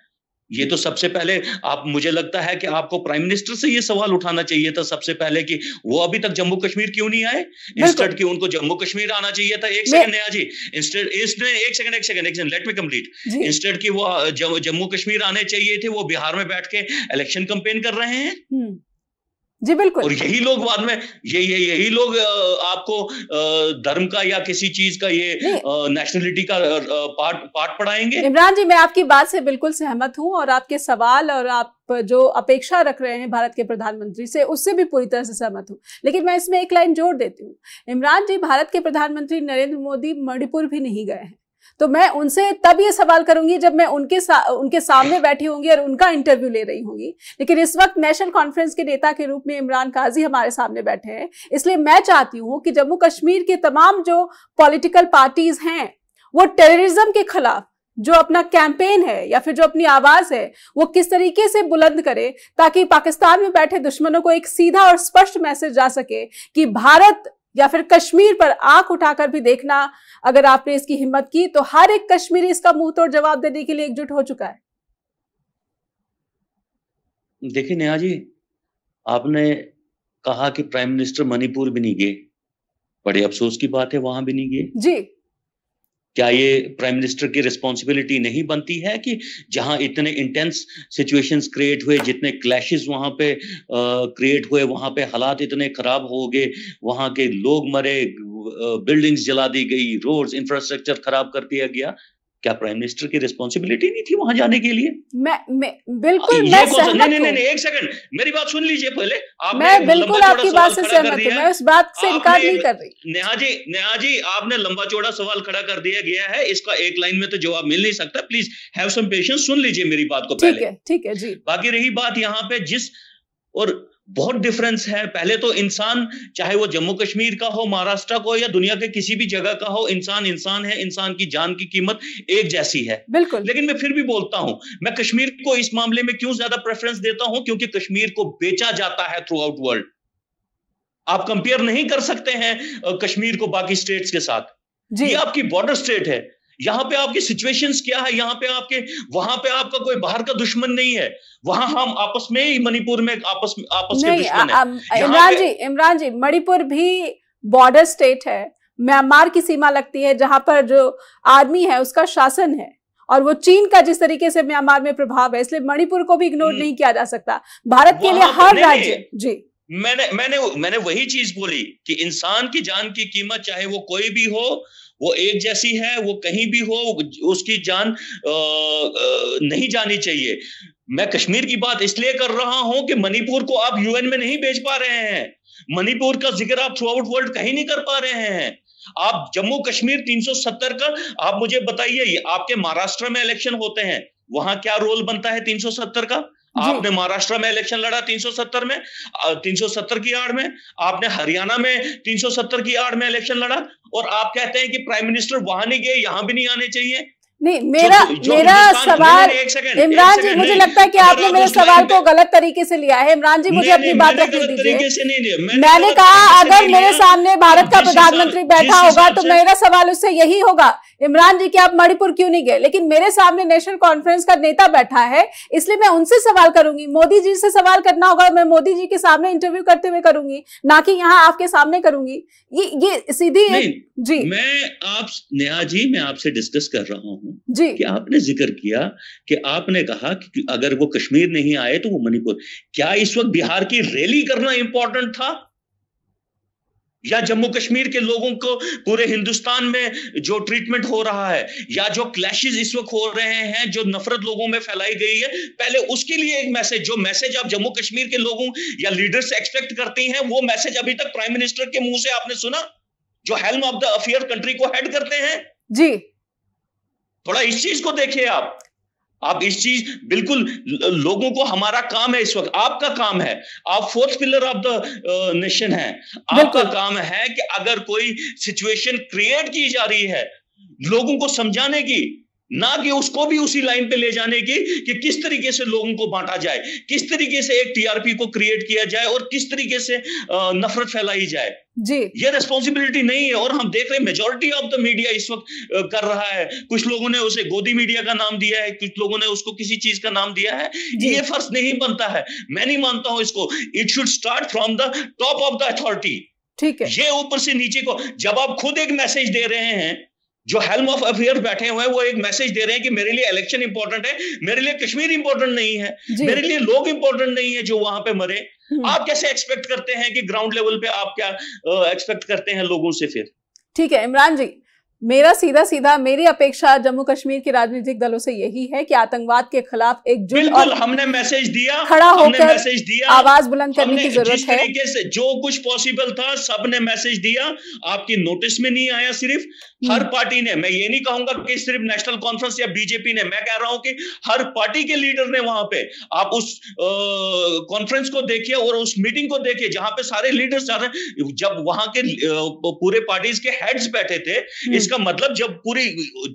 ये तो सबसे पहले आप, मुझे लगता है कि आपको प्राइम मिनिस्टर से ये सवाल उठाना चाहिए था सबसे पहले कि वो अभी तक जम्मू कश्मीर क्यों नहीं आए, इंस्टेड कि उनको जम्मू कश्मीर आना चाहिए था। एक सेकंड नया जी, इंस्टेड एक second let me complete. Instead कि वो जम्मू कश्मीर आने चाहिए थे, वो बिहार में बैठ के इलेक्शन कैंपेन कर रहे हैं। जी बिल्कुल। और यही लोग बाद में यही लोग आपको धर्म का या किसी चीज का ये नेशनलिटी का पार्ट पढ़ाएंगे। इमरान जी, मैं आपकी बात से बिल्कुल सहमत हूं और आपके सवाल और आप जो अपेक्षा रख रहे हैं भारत के प्रधानमंत्री से, उससे भी पूरी तरह से सहमत हूं। लेकिन मैं इसमें एक लाइन जोड़ देती हूँ। इमरान जी, भारत के प्रधानमंत्री नरेंद्र मोदी मणिपुर भी नहीं गए हैं, तो मैं उनसे तब ये सवाल करूंगी जब मैं उनके सामने बैठी होंगी और उनका इंटरव्यू ले रही होंगी। लेकिन इस वक्त नेशनल कॉन्फ्रेंस के नेता के रूप में इमरान काजी हमारे सामने बैठे हैं, इसलिए मैं चाहती हूं कि जम्मू कश्मीर के तमाम जो पॉलिटिकल पार्टीज हैं वो टेररिज्म के खिलाफ जो अपना कैंपेन है या फिर जो अपनी आवाज है वो किस तरीके से बुलंद करे, ताकि पाकिस्तान में बैठे दुश्मनों को एक सीधा और स्पष्ट मैसेज जा सके कि भारत या फिर कश्मीर पर आंख उठाकर भी देखना, अगर आपने इसकी हिम्मत की तो हर एक कश्मीरी इसका मुंह तोड़ जवाब देने के लिए एकजुट हो चुका है। देखिए नेहा जी, आपने कहा कि प्राइम मिनिस्टर मणिपुर भी नहीं गए, बड़े अफसोस की बात है, वहां भी नहीं गए जी। क्या ये प्राइम मिनिस्टर की रिस्पॉन्सिबिलिटी नहीं बनती है कि जहां इतने इंटेंस सिचुएशंस क्रिएट हुए, जितने क्लैशेस वहां पे क्रिएट हुए, वहां पे हालात इतने खराब हो गए, वहां के लोग मरे, बिल्डिंग्स जला दी गई, रोड्स इंफ्रास्ट्रक्चर खराब कर दिया गया, क्या प्राइम मिनिस्टर की रिस्पॉन्सिबिलिटी नहीं थी वहां जाने के लिए? मैं बिल्कुल मैं सहमत हूं। नहीं, एक सेकंड, मेरी बात सुन लीजिए पहले। मैं बिल्कुल आपकी बात से सहमत हूं, मैं उस बात से इनकार नहीं कर रही। नेहा जी, आपने लंबा चौड़ा सवाल खड़ा कर दिया गया है, इसका एक लाइन में तो जवाब मिल नहीं सकता। प्लीज हैव सम पेशेंस, सुन लीजिए मेरी बात को पहले। ठीक है जी। बाकी रही बात यहाँ पे और बहुत डिफरेंस है। पहले तो इंसान, चाहे वो जम्मू कश्मीर का हो, महाराष्ट्र का हो या दुनिया के किसी भी जगह का हो, इंसान है, इंसान की जान की कीमत एक जैसी है। बिल्कुल। लेकिन मैं फिर भी बोलता हूं, मैं कश्मीर को इस मामले में क्यों ज्यादा प्रेफरेंस देता हूं, क्योंकि कश्मीर को बेचा जाता है थ्रू आउट वर्ल्ड। आप कंपेयर नहीं कर सकते हैं कश्मीर को बाकी स्टेट्स के साथ। ये आपकी बॉर्डर स्टेट है, यहां पे आपकी सिचुएशंस क्या है, वहां पे आपका कोई बाहर का दुश्मन नहीं है, वहां हम आपस में ही मणिपुर में आपस के दुश्मन है। इमरान जी, मणिपुर भी बॉर्डर स्टेट है, म्यांमार की सीमा लगती है, जहां पर जो आर्मी है उसका शासन है, और वो चीन का जिस तरीके से म्यांमार में प्रभाव है, इसलिए मणिपुर को भी इग्नोर नहीं किया जा सकता। भारत के लिए हर राज्य जी। मैंने वही चीज बोली कि इंसान की जान की कीमत चाहे वो कोई भी हो, वो एक जैसी है, वो कहीं भी हो, उसकी जान नहीं जानी चाहिए। मैं कश्मीर की बात इसलिए कर रहा हूं कि मणिपुर को आप यूएन में नहीं भेज पा रहे हैं, मणिपुर का जिक्र आप थ्रू आउट वर्ल्ड कहीं नहीं कर पा रहे हैं। आप जम्मू कश्मीर 370 का, आप मुझे बताइए, आपके महाराष्ट्र में इलेक्शन होते हैं, वहां क्या रोल बनता है 370 का? आपने महाराष्ट्र में इलेक्शन लड़ा 370 में, 370 की आड़ में, आपने हरियाणा में 370 की आड़ में इलेक्शन लड़ा, और आप कहते हैं कि प्राइम मिनिस्टर वहां नहीं गए, यहां भी नहीं आने चाहिए। नहीं, मेरा सवाल इमरान जी, मुझे लगता है कि आपने मेरे सवाल को गलत तरीके से लिया है। इमरान जी, मुझे अपनी बात रखने दीजिए। मैंने कहा अगर मेरे सामने भारत का प्रधानमंत्री बैठा होगा तो मेरा सवाल उससे यही होगा, इमरान जी कि आप मणिपुर क्यों नहीं गए, लेकिन मेरे सामने नेशनल कॉन्फ्रेंस का नेता बैठा है, इसलिए मैं उनसे सवाल करूंगी। मोदी जी से सवाल करना होगा, मैं मोदी जी के सामने इंटरव्यू करते हुए करूंगी, ना कि यहाँ आपके सामने करूंगी। ये सीधी जी। नेहा जी, मैं आपसे डिस्कस कर रहा हूँ जी, कि आपने जिक्र किया कि आपने कहा कि अगर वो कश्मीर नहीं आए तो वो मणिपुर। क्या इस वक्त बिहार की रैली करना इंपॉर्टेंट था? या जम्मू कश्मीर के लोगों को पूरे हिंदुस्तान में जो ट्रीटमेंट हो रहा है, या जो क्लैशेस इस वक्त हो रहे हैं, जो नफरत लोगों में फैलाई गई है, पहले उसके लिए एक मैसेज, जो मैसेज आप जम्मू कश्मीर के लोगों या लीडर से एक्सपेक्ट करती हैं, वो मैसेज अभी तक प्राइम मिनिस्टर के मुंह से आपने सुना, जो helm of the affair country को हेड करते हैं जी। थोड़ा इस चीज को देखिए आप इस चीज बिल्कुल, लोगों को हमारा काम है इस वक्त, आपका काम है, आप fourth pillar of the nation है, आपका काम है कि अगर कोई सिचुएशन क्रिएट की जा रही है, लोगों को समझाने की, ना कि उसको भी उसी लाइन पे ले जाने की कि किस तरीके से लोगों को बांटा जाए, किस तरीके से एक टीआरपी को क्रिएट किया जाए और किस तरीके से नफरत फैलाई जाए जी। ये रिस्पॉन्सिबिलिटी नहीं है। और हम देख रहे हैं मेजॉरिटी ऑफ द मीडिया इस वक्त कर रहा है। कुछ लोगों ने उसे गोदी मीडिया का नाम दिया है, कुछ लोगों ने उसको किसी चीज का नाम दिया है। ये फर्ज नहीं बनता है, मैं नहीं मानता हूं इसको। It should start from the top of the authority, ठीक है, ये ऊपर से नीचे को। जब आप खुद एक मैसेज दे रहे हैं, जो हेल्म ऑफ अफेयर बैठे हुए हैं वो एक मैसेज दे रहे हैं कि मेरे लिए इलेक्शन इंपॉर्टेंट है, मेरे लिए कश्मीर इंपॉर्टेंट नहीं है, मेरे लिए लोग इंपॉर्टेंट नहीं है जो वहां पे मरे। आप कैसे एक्सपेक्ट करते हैं कि ग्राउंड लेवल पे आप क्या एक्सपेक्ट करते हैं लोगों से फिर? ठीक है इमरान जी, मेरा सीधा मेरी अपेक्षा जम्मू कश्मीर के राजनीतिक दलों से यही है कि आतंकवाद के खिलाफ एकजुट और हमने मैसेज दिया, खड़ा होकर आवाज बुलंद करने की जरूरत है। तरीके से जो कुछ पॉसिबल था सबने मैसेज दिया, आपकी नोटिस में नहीं आया। सिर्फ हर पार्टी ने, मैं ये नहीं कहूंगा कि सिर्फ नेशनल कॉन्फ्रेंस या बीजेपी ने, मैं कह रहा हूं कि हर पार्टी के लीडर ने वहां पे, आप उस कॉन्फ्रेंस को देखिए और उस मीटिंग को देखिए जहां पे सारे लीडर्स, जब वहां के पूरे पार्टीज के हेड्स बैठे थे, इसका मतलब जब पूरी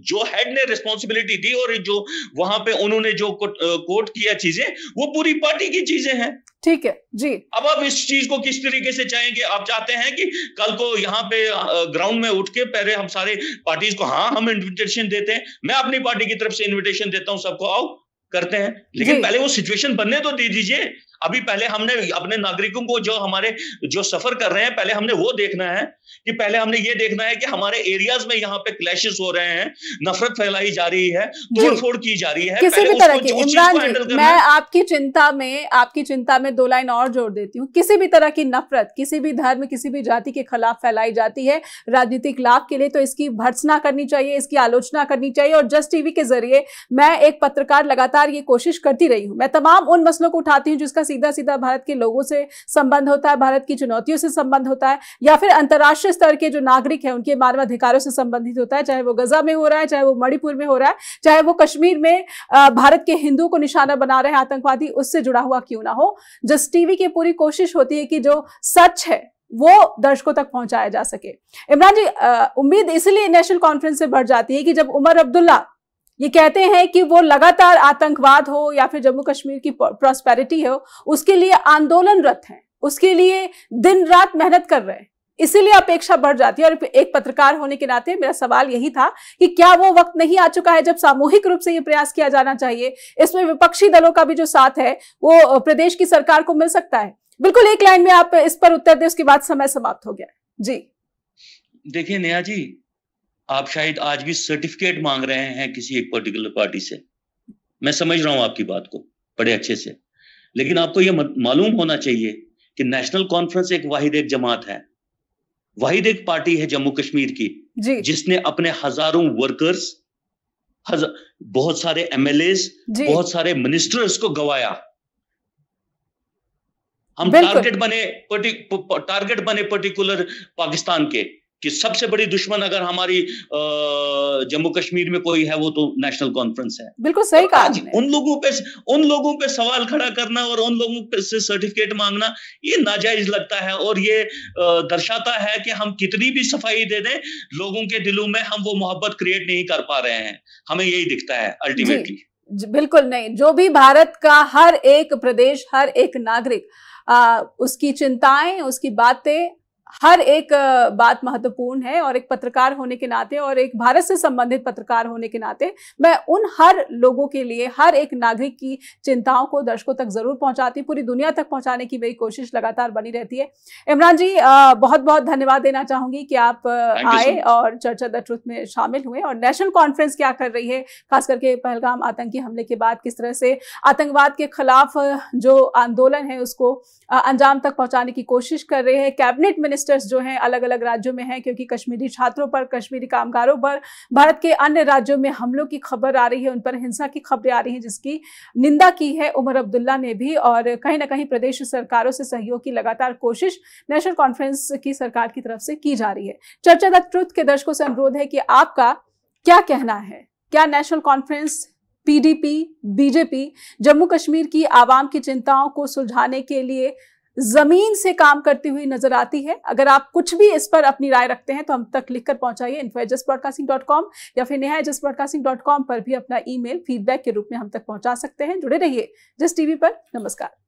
जो हेड ने रिस्पॉन्सिबिलिटी दी और जो वहां पे उन्होंने जो कोट किया चीजें, वो पूरी पार्टी की चीजें हैं। ठीक है जी। अब आप इस चीज को किस तरीके से चाहेंगे? आप चाहते हैं कि कल को यहाँ पे ग्राउंड में उठ के पहले हम सारे पार्टीज को, हाँ हम इन्विटेशन देते हैं, मैं अपनी पार्टी की तरफ से इन्विटेशन देता हूं, सबको आओ करते हैं, लेकिन पहले वो सिचुएशन बनने तो दे दीजिए। अभी पहले हमने अपने नागरिकों को, जो हमारे जो सफर कर रहे हैं, पहले हमने वो देखना है कि पहले हमने ये देखना है कि हमारे एरियाज में यहाँ पे क्लैशेस हो रहे हैं, नफरत फैलाई जा रही है, तोड़फोड़ की जा रही है, किसी भी तरह की। इमरान जी, मैं आपकी चिंता में 2 लाइन और जोड़ देती हूँ। किसी भी तरह की नफरत किसी भी धर्म, किसी भी जाति के खिलाफ फैलाई जाती है राजनीतिक लाभ के लिए, तो इसकी भर्त्सना करनी चाहिए, इसकी आलोचना करनी चाहिए। और जस्ट टीवी के जरिए मैं एक पत्रकार लगातार ये कोशिश करती रही हूँ, मैं तमाम उन मसलों को उठाती हूँ जिसका सीधा भारत के लोगों से संबंध होता है, भारत की चुनौतियों से संबंध होता है, या फिर अंतर्राष्ट्रीय स्तर के जो नागरिक हैं उनके मानवाधिकारों से संबंधित होता है, चाहे वो गजा में हो रहा है, चाहे वो मणिपुर में हो रहा है, चाहे वो कश्मीर में भारत के हिंदुओं को निशाना बना रहे हैं आतंकवादी, उससे जुड़ा हुआ क्यों ना हो। जस्ट टीवी की पूरी कोशिश होती है कि जो सच है वो दर्शकों तक पहुंचाया जा सके। इमरान जी, उम्मीद इसलिए नेशनल कॉन्फ्रेंस से बढ़ जाती है कि जब उमर अब्दुल्ला ये कहते हैं कि वो लगातार आतंकवाद हो या फिर जम्मू कश्मीर की प्रॉस्पेरिटी हो, उसके लिए आंदोलनरत हैं, उसके लिए दिन रात मेहनत कर रहे हैं, इसीलिए अपेक्षा बढ़ जाती है। और एक पत्रकार होने के नाते मेरा सवाल यही था कि क्या वो वक्त नहीं आ चुका है जब सामूहिक रूप से ये प्रयास किया जाना चाहिए? इसमें विपक्षी दलों का भी जो साथ है वो प्रदेश की सरकार को मिल सकता है। बिल्कुल एक लाइन में आप इस पर उत्तर दें, उसके बाद समय समाप्त हो गया जी। देखिए नेहा जी, आप शायद आज भी सर्टिफिकेट मांग रहे हैं किसी एक पर्टिकुलर पार्टी से, मैं समझ रहा हूं आपकी बात को बड़े अच्छे से, लेकिन आपको यह मालूम होना चाहिए कि नेशनल कॉन्फ्रेंस एक वाहिद एक जमात है, वाहिद एक पार्टी है जम्मू कश्मीर की जिसने अपने हजारों वर्कर्स, बहुत सारे एमएलएस, बहुत सारे मिनिस्टर्स को गवाया। हम टारगेट बने पर्टिकुलर पाकिस्तान के, कि सबसे बड़ी दुश्मन अगर हमारी जम्मू कश्मीर में कोई है वो तो नेशनल कॉन्फ्रेंस है। बिल्कुल सही कहा। उन लोगों पे सवाल खड़ा करना और उन लोगों से सर्टिफिकेट मांगना ये नाजायज लगता है, और ये दर्शाता है कि हम कितनी भी सफाई दे दें, लोगों के दिलों में हम वो मोहब्बत क्रिएट नहीं कर पा रहे हैं। हमें यही दिखता है अल्टीमेटली। बिल्कुल नहीं, जो भी भारत का हर एक प्रदेश, हर एक नागरिक, उसकी चिंताएं, उसकी बातें, हर एक बात महत्वपूर्ण है। और एक पत्रकार होने के नाते और एक भारत से संबंधित पत्रकार होने के नाते मैं उन हर लोगों के लिए, हर एक नागरिक की चिंताओं को दर्शकों तक जरूर पहुंचाती, पूरी दुनिया तक पहुंचाने की मेरी कोशिश लगातार बनी रहती है। इमरान जी, बहुत बहुत धन्यवाद देना चाहूंगी कि आप आए और चर्चा द ट्रुथ में शामिल हुए, और नेशनल कॉन्फ्रेंस क्या कर रही है, खास करके पहलगाम आतंकी हमले के बाद किस तरह से आतंकवाद के खिलाफ जो आंदोलन है उसको अंजाम तक पहुंचाने की कोशिश कर रहे हैं। कैबिनेट मिनिस्टर मिनिस्टर्स जो हैं अलग अलग राज्यों में हैं, क्योंकि कश्मीरी छात्रों पर, कश्मीरी कामगारों पर भारत के अन्य राज्यों में हमलों की खबर आ रही है, उन पर हिंसा की खबरें आ रही हैं, जिसकी निंदा की है उमर अब्दुल्ला ने भी। और कहीं ना कहीं प्रदेश सरकारों से सहयोग की लगातार कोशिश नेशनल कॉन्फ्रेंस की सरकार की तरफ से की जा रही है। चर्चा द ट्रुथ के दर्शकों से अनुरोध है कि आपका क्या कहना है? क्या national conference, PDP, BJP Jammu Kashmir की आवाम की चिंताओं को सुलझाने के लिए जमीन से काम करती हुई नजर आती है? अगर आप कुछ भी इस पर अपनी राय रखते हैं तो हम तक लिखकर पहुंचाइए info@justbroadcasting.com या फिर neha@justbroadcasting.com पर भी अपना ईमेल फीडबैक के रूप में हम तक पहुंचा सकते हैं। जुड़े रहिए जस्ट टीवी पर। नमस्कार।